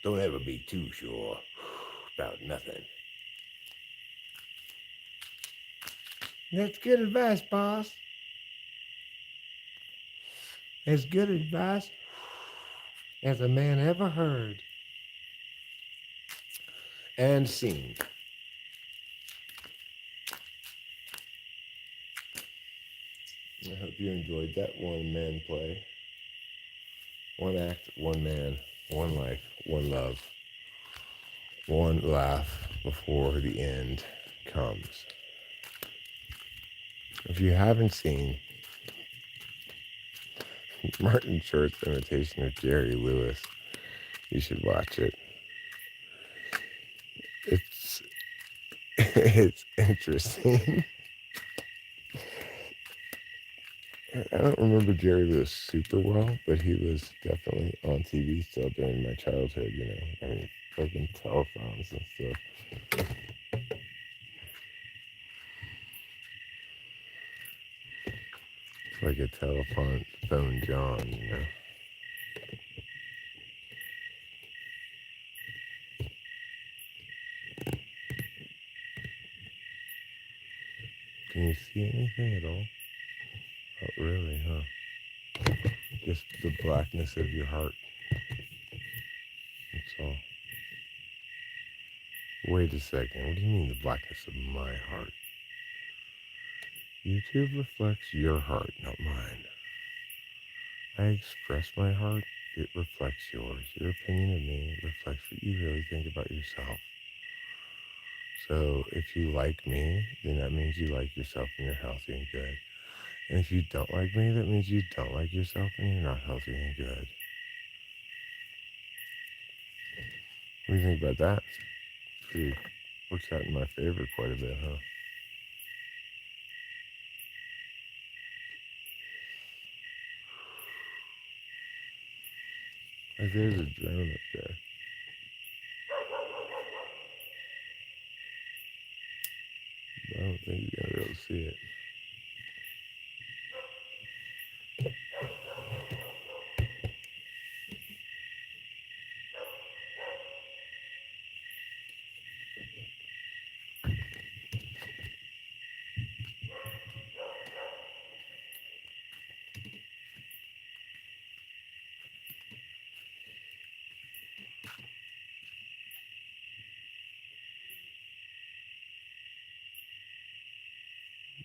[SPEAKER 1] Don't ever be too sure about nothing. That's good advice, boss. As good advice as a man ever heard. And seen. I hope you enjoyed that one man play. One act, one man, one life, one love. One laugh before the end comes. If you haven't seen Martin Short's imitation of Jerry Lewis, you should watch it. It's interesting. I don't remember Jerry Lewis super well, but he was definitely on TV still during my childhood, you know. I mean, fucking telephones and stuff. Like a telephone John, you know. Can you see anything at all? Not really, huh? Just the blackness of your heart. That's all. Wait a second. What do you mean the blackness of my heart? YouTube reflects your heart, not mine. I express my heart. It reflects yours. Your opinion of me reflects what you really think about yourself. So if you like me, then that means you like yourself and you're healthy and good. And if you don't like me, that means you don't like yourself and you're not healthy and good. What do you think about that? Works out in my favor quite a bit, huh? Like there's a drone up there. I don't think you're gonna be able to see it.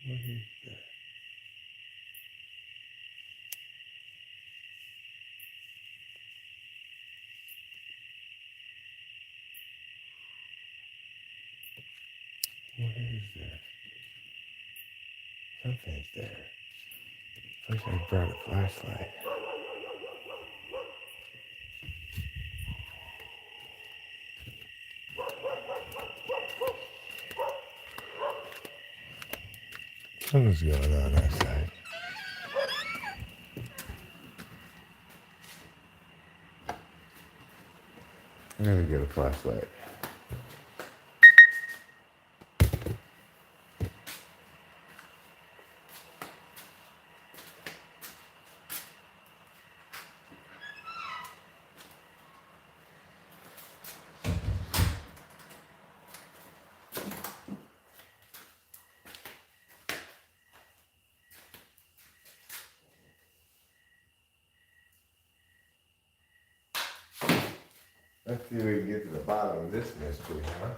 [SPEAKER 1] What is that? What is that? Something's there. I wish I brought a flashlight. Something's going on outside. I gotta get a flashlight. Let's see if we can get to the bottom of this mystery, huh?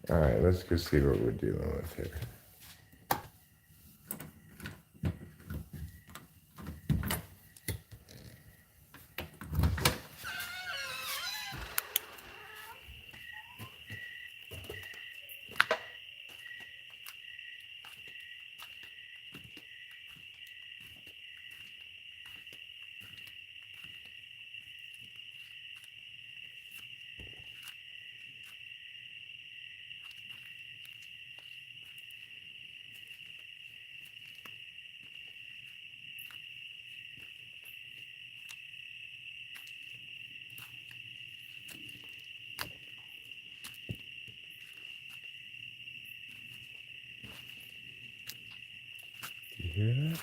[SPEAKER 1] All right, let's go see what we're dealing with here. Do you hear that?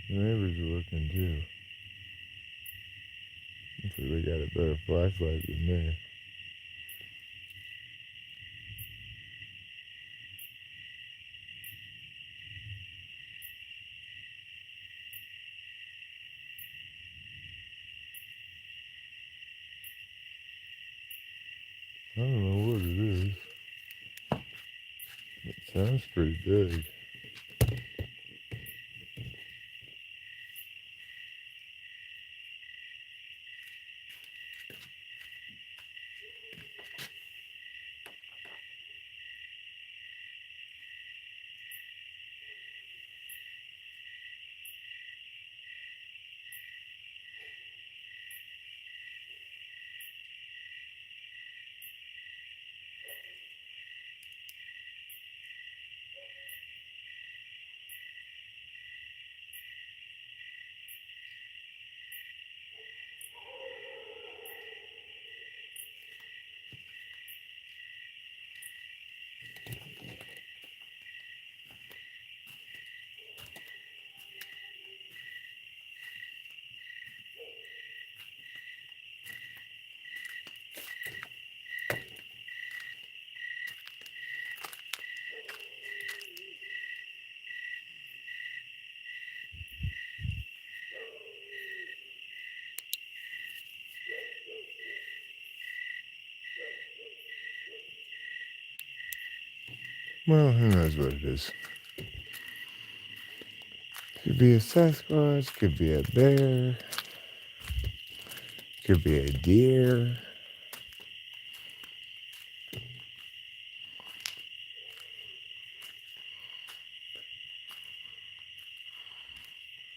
[SPEAKER 1] The neighbors are looking too. So they got a better flashlight than me. I don't know what it is. It sounds pretty big. Well, who knows what it is. Could be a Sasquatch, could be a bear, could be a deer.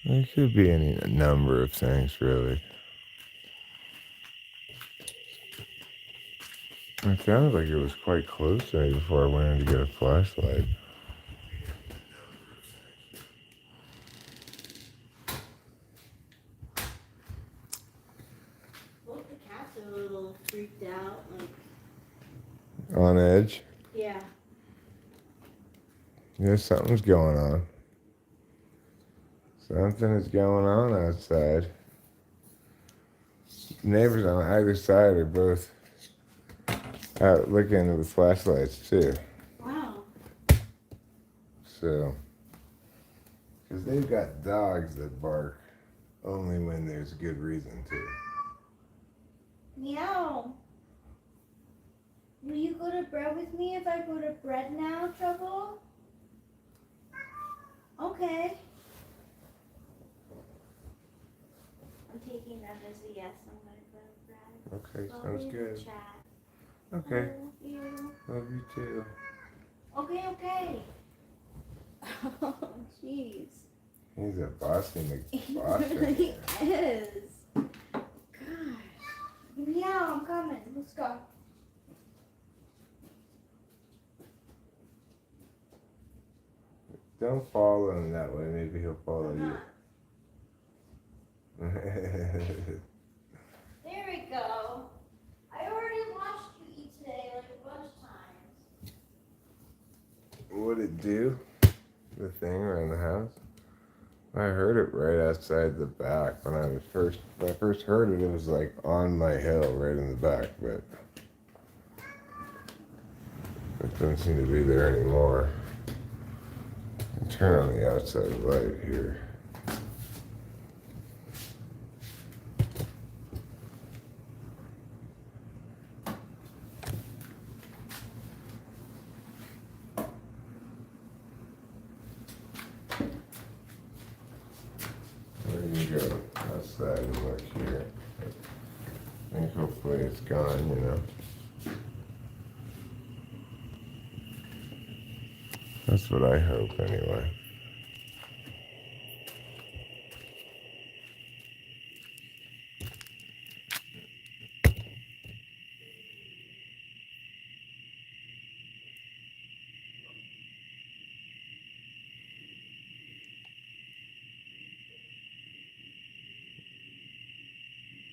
[SPEAKER 1] It could be any number of things, really. It sounded like it was quite close to me before I went in to get a flashlight.
[SPEAKER 2] Both the cats are a little freaked out. Like,
[SPEAKER 1] On edge?
[SPEAKER 2] yeah.
[SPEAKER 1] Yeah, something's going on. Something is going on outside. Neighbors on either side are both out looking with flashlights, too.
[SPEAKER 2] Wow.
[SPEAKER 1] So, because they've got dogs that bark only when there's a good reason to.
[SPEAKER 2] Meow. Will you go to bed with me if I go to bed now, Trouble? Okay. I'm taking that as a yes. I'm gonna go to bed.
[SPEAKER 1] Okay,
[SPEAKER 2] I'll
[SPEAKER 1] sounds
[SPEAKER 2] leave
[SPEAKER 1] good.
[SPEAKER 2] the chat.
[SPEAKER 1] Okay,
[SPEAKER 2] I love you.
[SPEAKER 1] love you too.
[SPEAKER 2] Okay, okay. Oh, jeez.
[SPEAKER 1] He's a bossy
[SPEAKER 2] He
[SPEAKER 1] McBoss.
[SPEAKER 2] really is. Gosh. Meow, I'm coming. Let's go.
[SPEAKER 1] Don't follow him that way. Maybe he'll follow
[SPEAKER 2] I'm
[SPEAKER 1] you.
[SPEAKER 2] not. There we go. I already watched you eat today like a bunch of times.
[SPEAKER 1] What'd it do? The thing around the house? I heard it right outside the back when I first heard it. It was like on my hill, right in the back, but it doesn't seem to be there anymore. Turn on the outside light here. There you go. Outside and look here. I think hopefully it's gone, you know. That's what I hope anyway.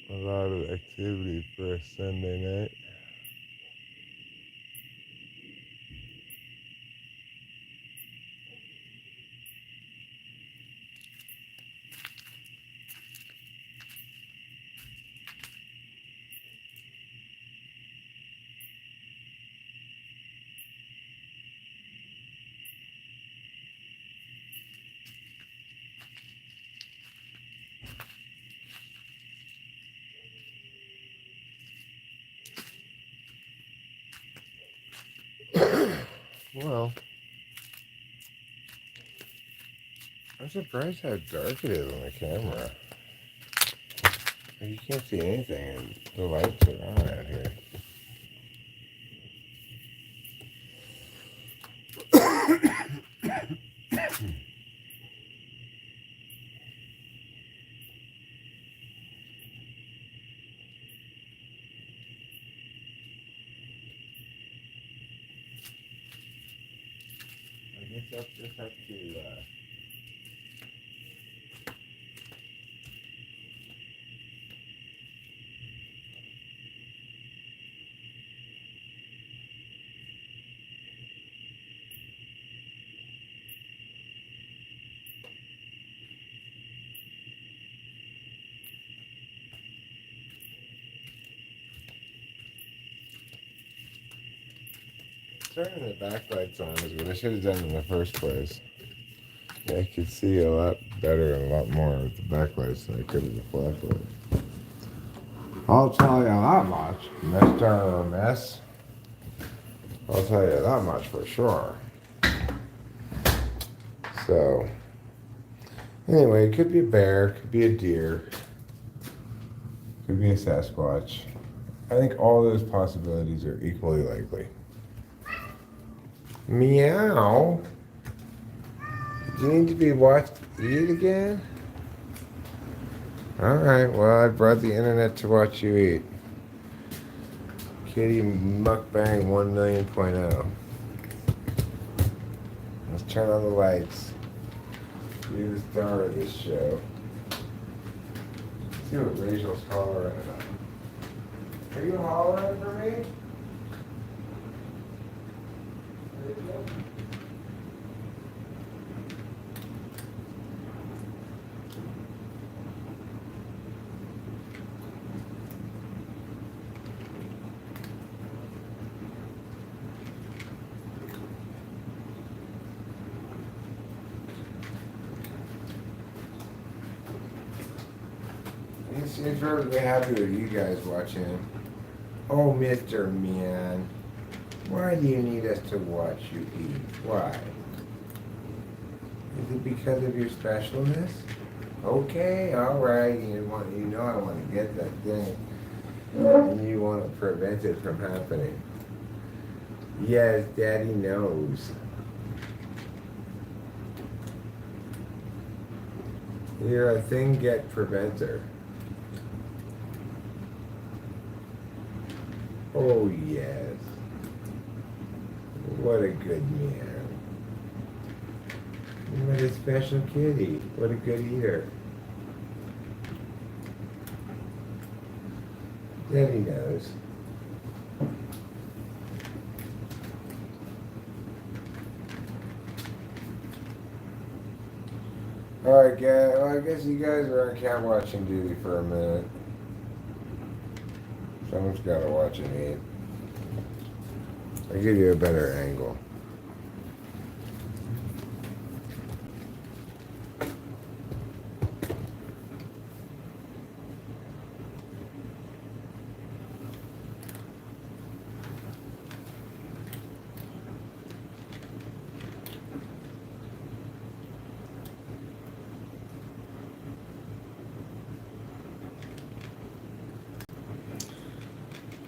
[SPEAKER 1] A lot of activity for a Sunday night. Well, I'm surprised how dark it is on the camera. You can't see anything, and the lights are on out here. I guess I'll just have to. Turning the backlights on is what I should have done in the first place. I could see a lot better and a lot more with the backlights than I could with the flashlight. I'll tell you that much, Mr. Miss. I'll tell you that much for sure. So, anyway, it could be a bear, could be a deer, could be a Sasquatch. I think all those possibilities are equally likely. Meow. You need to be watched eat again? Alright, well, I brought the internet to watch you eat. Kitty Mukbang 1 million.0. Let's turn on the lights. Be the star of this show. See what Rachel's hollering about. Are you hollering for me? Rachel? He's really happy with you guys watching. Oh, Mr. Man. Why do you need us to watch you eat? Why? Is it because of your specialness? Okay, alright. You know I want to get that thing. And you want to prevent it from happening. Yes, Daddy knows. You're a thing get preventer. Oh, yes. What a good man. What a special kitty. What a good eater. Daddy knows. Alright, guys. Well, I guess you guys are on cat watching duty for a minute. Someone's got to watch it eat. I'll give you a better angle.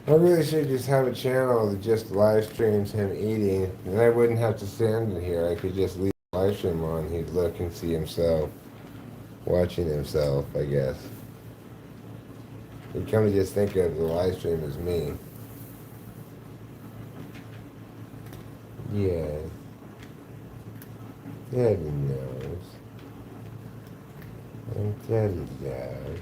[SPEAKER 1] I really should just have a channel that just live streams him eating, and I wouldn't have to stand in here. I could just leave the live stream on. He'd look and see himself, watching himself, I guess. He'd come to just think of the live stream as me. Yes. Daddy knows. And Daddy does.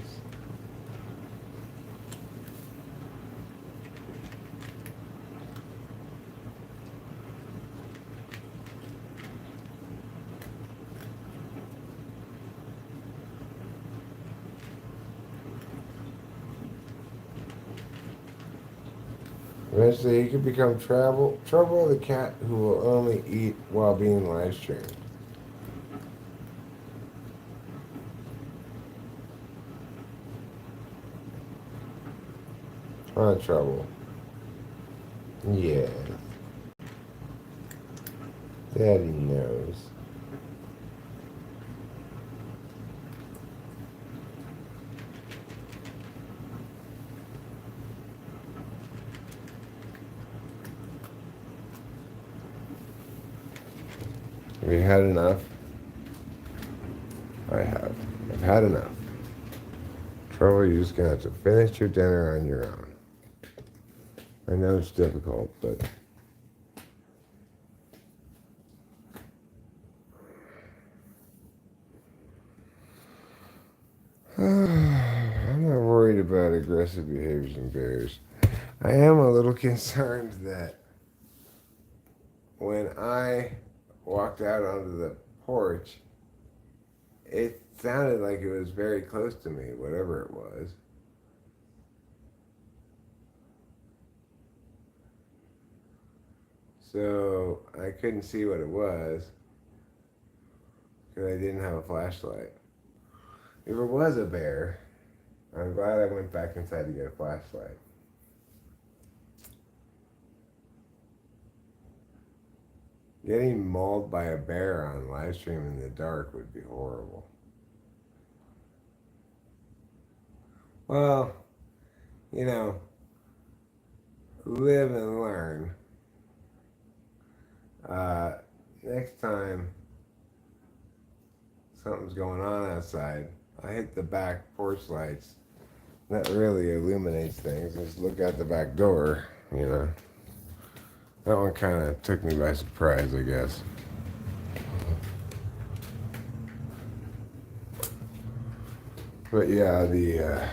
[SPEAKER 1] Eventually, he could become Trouble the cat who will only eat while being live streamed. Trouble. Yeah. Daddy knows. Have you had enough? I have. I've had enough. Trouble, you're just gonna have to finish your dinner on your own. I know it's difficult, but I'm not worried about aggressive behaviors in bears. I am a little concerned that when I walked out onto the porch, it sounded like it was very close to me, whatever it was. So I couldn't see what it was because I didn't have a flashlight. If it was a bear, I'm glad I went back inside to get a flashlight. Getting mauled by a bear on live stream in the dark would be horrible. Well, you know, live and learn. Next time something's going on outside, I hit the back porch lights. That really illuminates things. Just look out the back door, you know. That one kind of took me by surprise, I guess. But yeah, the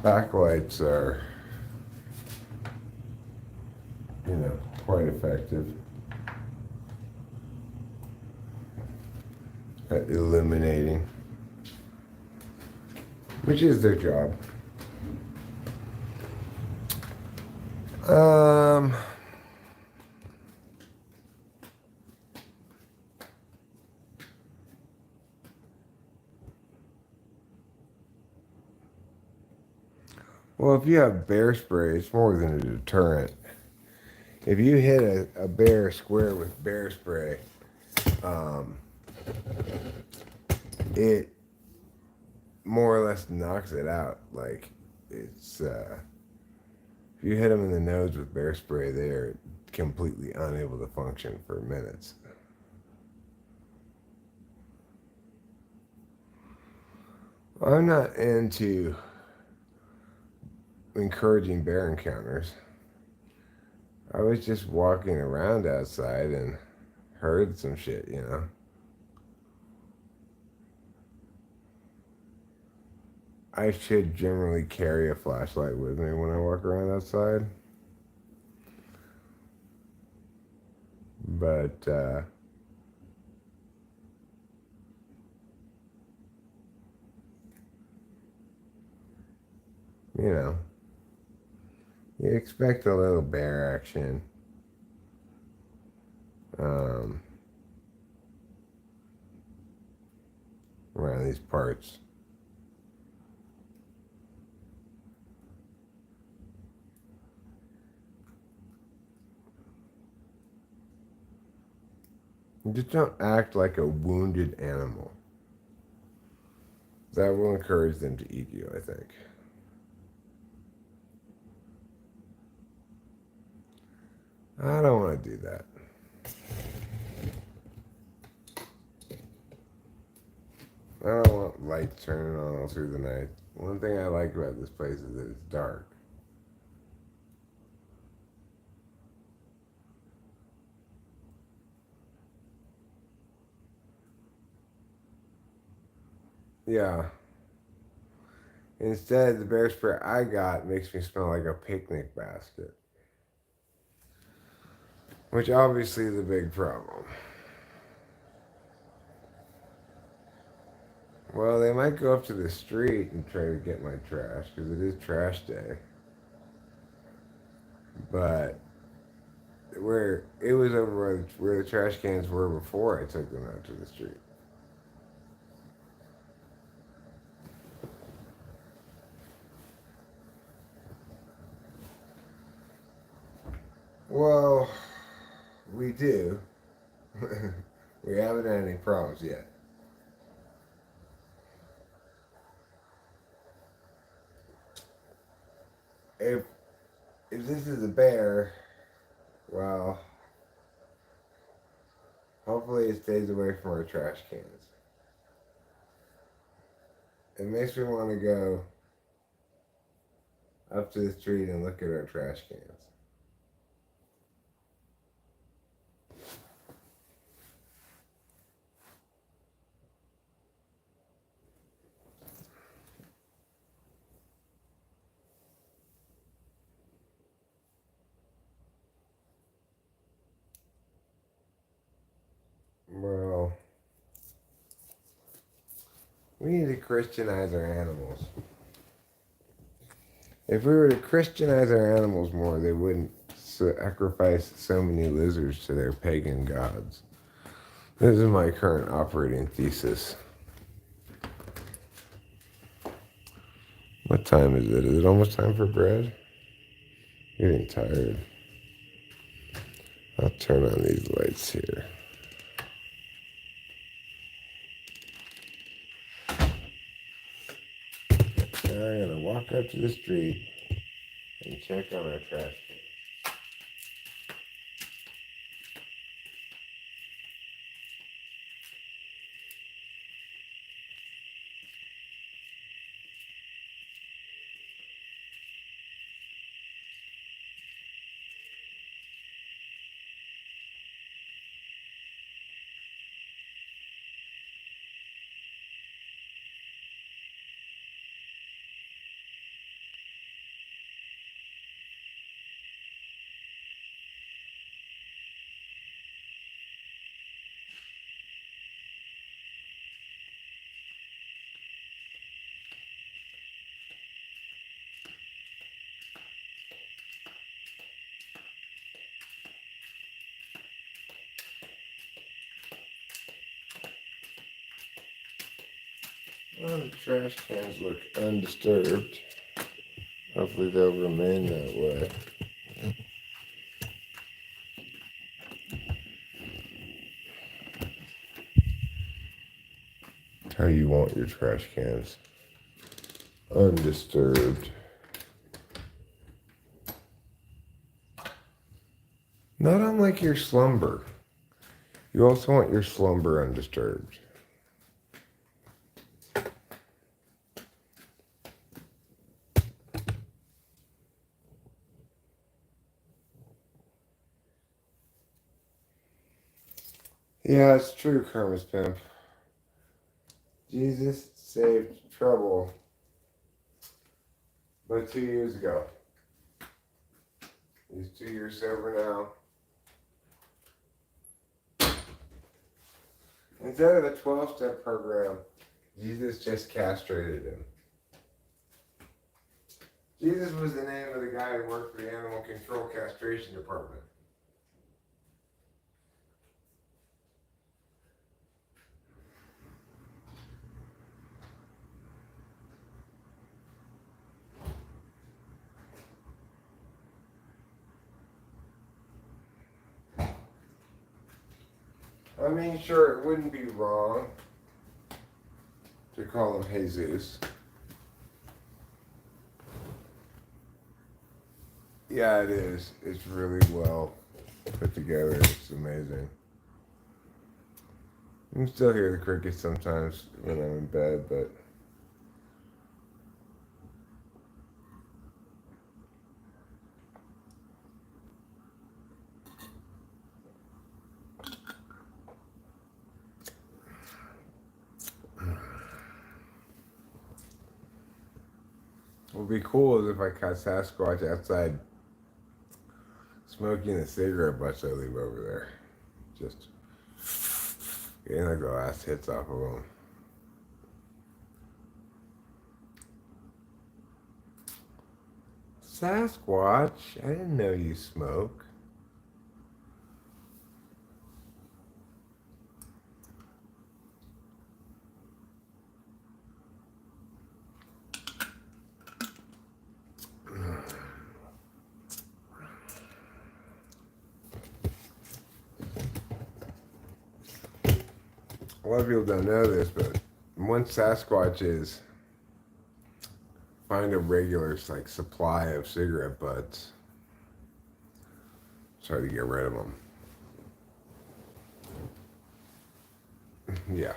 [SPEAKER 1] backlights are, you know, quite effective at illuminating, which is their job. Well, if you have bear spray, it's more than a deterrent. If you hit a bear square with bear spray, it more or less knocks it out. Like, it's, if you hit them in the nose with bear spray, they are completely unable to function for minutes. I'm not into encouraging bear encounters. I was just walking around outside and heard some shit, you know. I should generally carry a flashlight with me when I walk around outside. But, you know, you expect a little bear action. Around these parts. Just don't act like a wounded animal. That will encourage them to eat you, I think. I don't want to do that. I don't want lights turning on all through the night. One thing I like about this place is that it's dark. Yeah. Instead, the bear spray I got makes me smell like a picnic basket. Which obviously is a big problem. Well, they might go up to the street and try to get my trash, because it is trash day. But where it was over where the trash cans were before I took them out to the street. Well, we do. We haven't had any problems yet. If this is a bear, well, hopefully it stays away from our trash cans. It makes me want to go up to the street and look at our trash cans. Well, we need to Christianize our animals. If we were to Christianize our animals more, they wouldn't sacrifice so many lizards to their pagan gods. This is my current operating thesis. What time is it? Is it almost time for bread? Getting tired. I'll turn on these lights here. Now I'm gonna walk up to the street and check on our trash can. Well, the trash cans look undisturbed. Hopefully they'll remain that way. How you want your trash cans. Undisturbed. Not unlike your slumber. You also want your slumber undisturbed. Yeah, it's true, Kermit's Pimp. Jesus saved trouble about 2 years ago. He's 2 years sober now. Instead of the 12-step program, Jesus just castrated him. Jesus was the name of the guy who worked for the Animal Control Castration Department. I mean, sure, it wouldn't be wrong to call him Jesus. Yeah, it is. It's really well put together. It's amazing. I can still hear the crickets sometimes when I'm in bed, but what would be cool is if I caught Sasquatch outside smoking a cigarette butt I leave over there. Just getting like the last hits off of them. Sasquatch, I didn't know you smoke. a lot of people don't know this, but once Sasquatches find a regular like supply of cigarette butts, try to get rid of them. Yeah.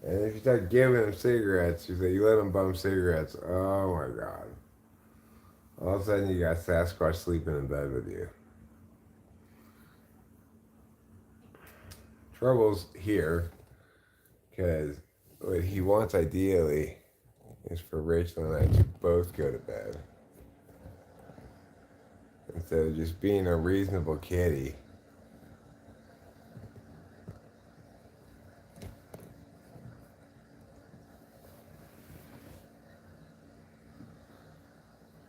[SPEAKER 1] And if you start giving them cigarettes, you let them bum cigarettes, oh my God. All of a sudden you got Sasquatch sleeping in bed with you. Trouble's here, because what he wants ideally is for Rachel and I to both go to bed. Instead of just being a reasonable kitty.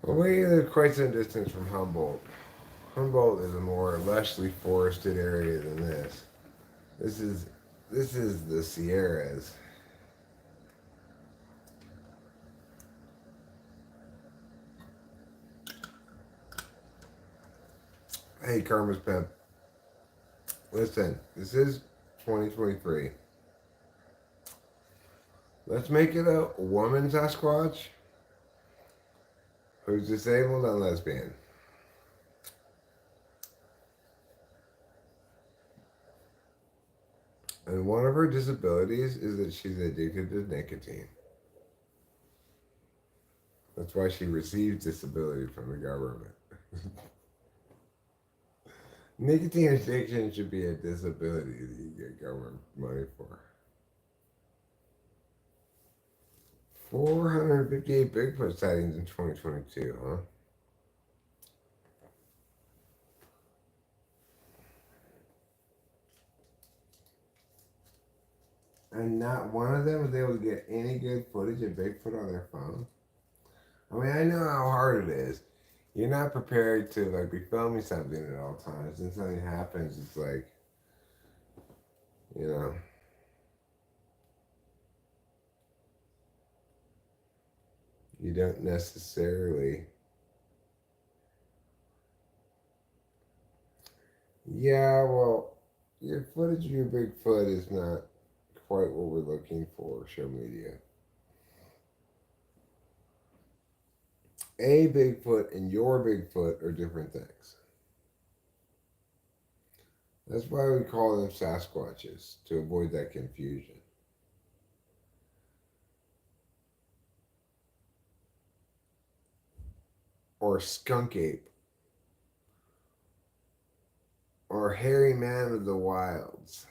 [SPEAKER 1] Well, we live quite some distance from Humboldt. Humboldt is a more lushly forested area than this. This is the Sierras. Hey, Karma's Pimp. Listen, this is 2023. Let's make it a woman Sasquatch who's disabled and lesbian. And one of her disabilities is that she's addicted to nicotine. That's why she receives disability from the government. Nicotine addiction should be a disability that you get government money for. 458 Bigfoot sightings in 2022, huh? And not one of them was able to get any good footage of Bigfoot on their phone. I mean, I know how hard it is. You're not prepared to like be filming something at all times. And something happens, it's like, you know. You don't necessarily. Yeah, well, your footage of your Bigfoot is not quite what we're looking for, show media. A Bigfoot and your Bigfoot are different things. That's why we call them Sasquatches, to avoid that confusion. Or skunk ape. Or hairy man of the wilds.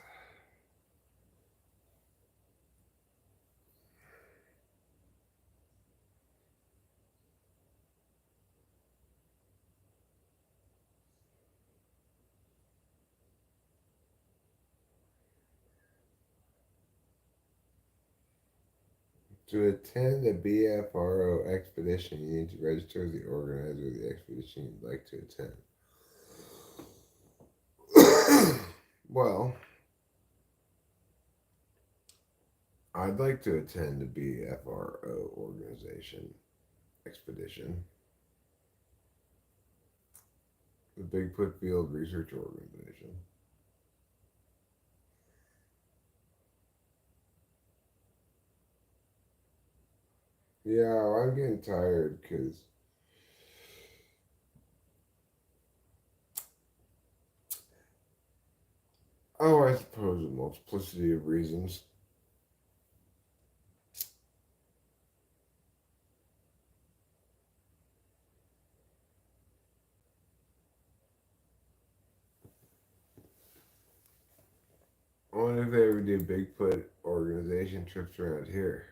[SPEAKER 1] To attend a BFRO expedition, you need to register as the organizer of the expedition you'd like to attend. Well, I'd like to attend a BFRO organization expedition. The Bigfoot Field Research Organization. Yeah, well, I'm getting tired because I suppose a multiplicity of reasons. I wonder if they ever do Bigfoot organization trips around here.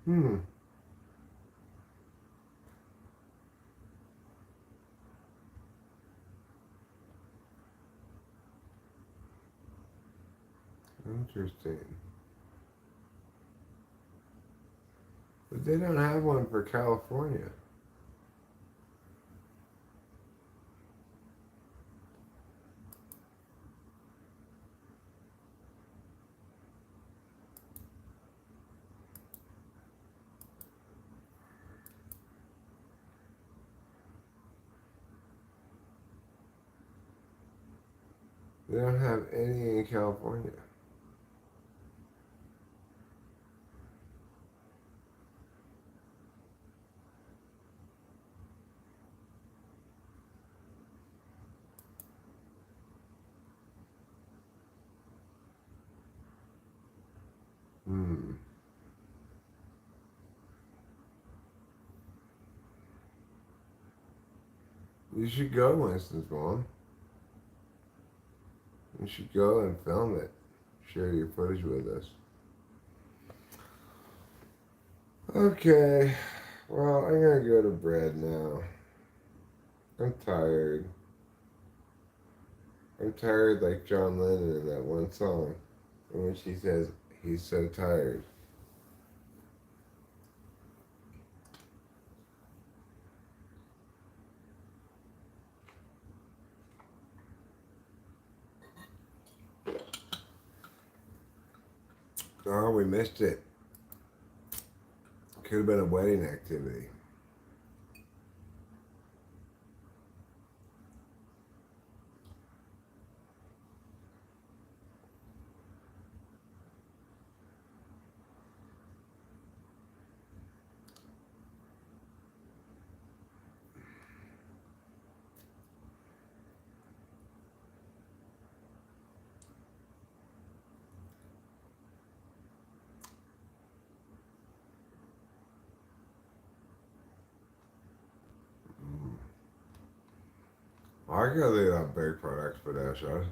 [SPEAKER 1] Hmm. Interesting. But they don't have one for California. They don't have any in California. Hmm. You should go, Winston's mom. You should go and film it. Share your footage with us. Okay. Well, I'm gonna go to bed now. I'm tired. I'm tired like John Lennon in that one song. When she says, he's so tired. Oh, we missed it. Could have been a wedding activity. I could leave that Bigfoot expedition.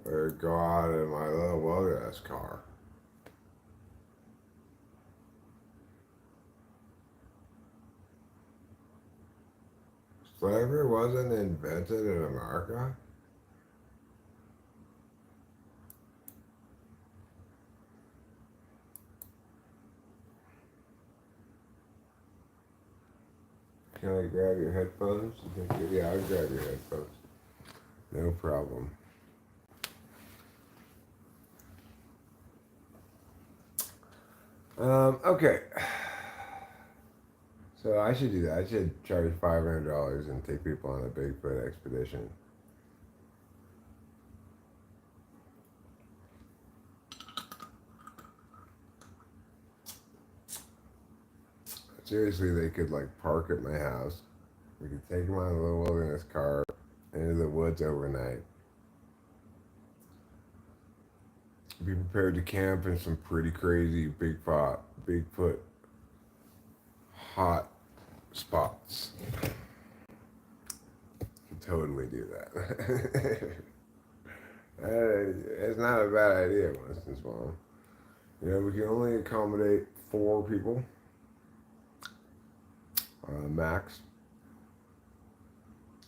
[SPEAKER 1] Or go out in my little wilderness car. Slavery wasn't invented in America? Can I grab your headphones? Yeah, I'll grab your headphones. No problem. Okay. So I should do that. I should charge $500 and take people on a Bigfoot expedition. Seriously, they could like park at my house. We could take them on a little wilderness car into the woods overnight. Be prepared to camp in some pretty crazy Bigfoot hot spots. Totally do that. It's not a bad idea, Winston's mom. You know, we can only accommodate 4 people, max.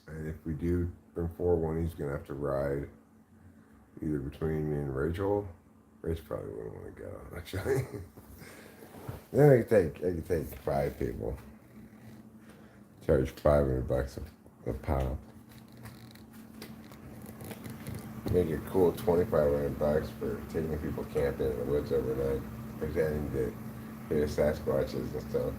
[SPEAKER 1] And if we do bring 4, one he's gonna have to ride either between me and Rachel. Rachel probably wouldn't want to go, actually. Then I could take 5 people. Charge $500 a pop. Make it cool, $2,500 for taking people camping in the woods overnight, pretending to hear Sasquatches and stuff.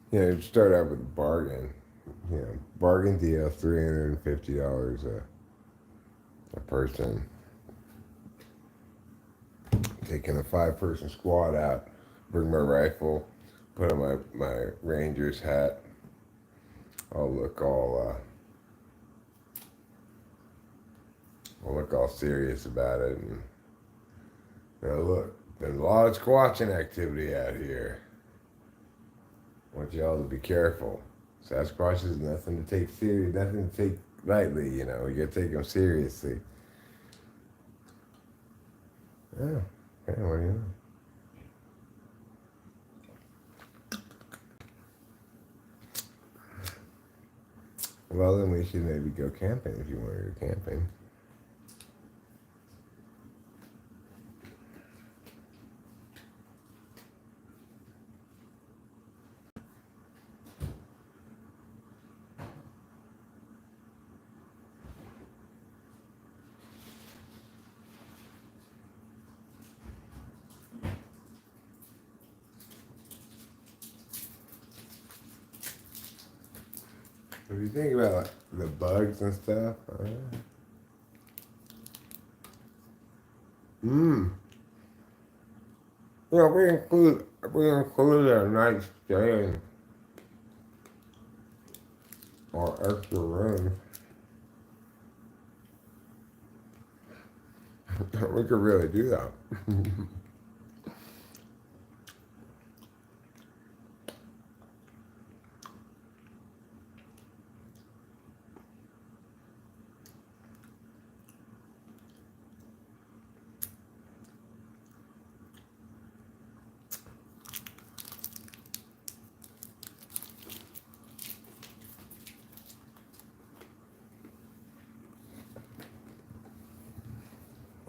[SPEAKER 1] You know, start out with a bargain. You know, bargain deal, $350 a person. Taking a 5-person squad out, bring my rifle, put on my ranger's hat. I'll look all serious about it, and you know, look, there's a lot of squatching activity out here. want y'all to be careful. Sasquatch is nothing to take serious, nothing to take lightly, you know. You gotta take them seriously. Yeah, okay, what do you know? Well, then we should maybe go camping if you want to go camping. If you think about like, the bugs and stuff, you know, we include a night stay or extra room. We could really do that.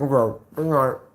[SPEAKER 1] Okay, good night.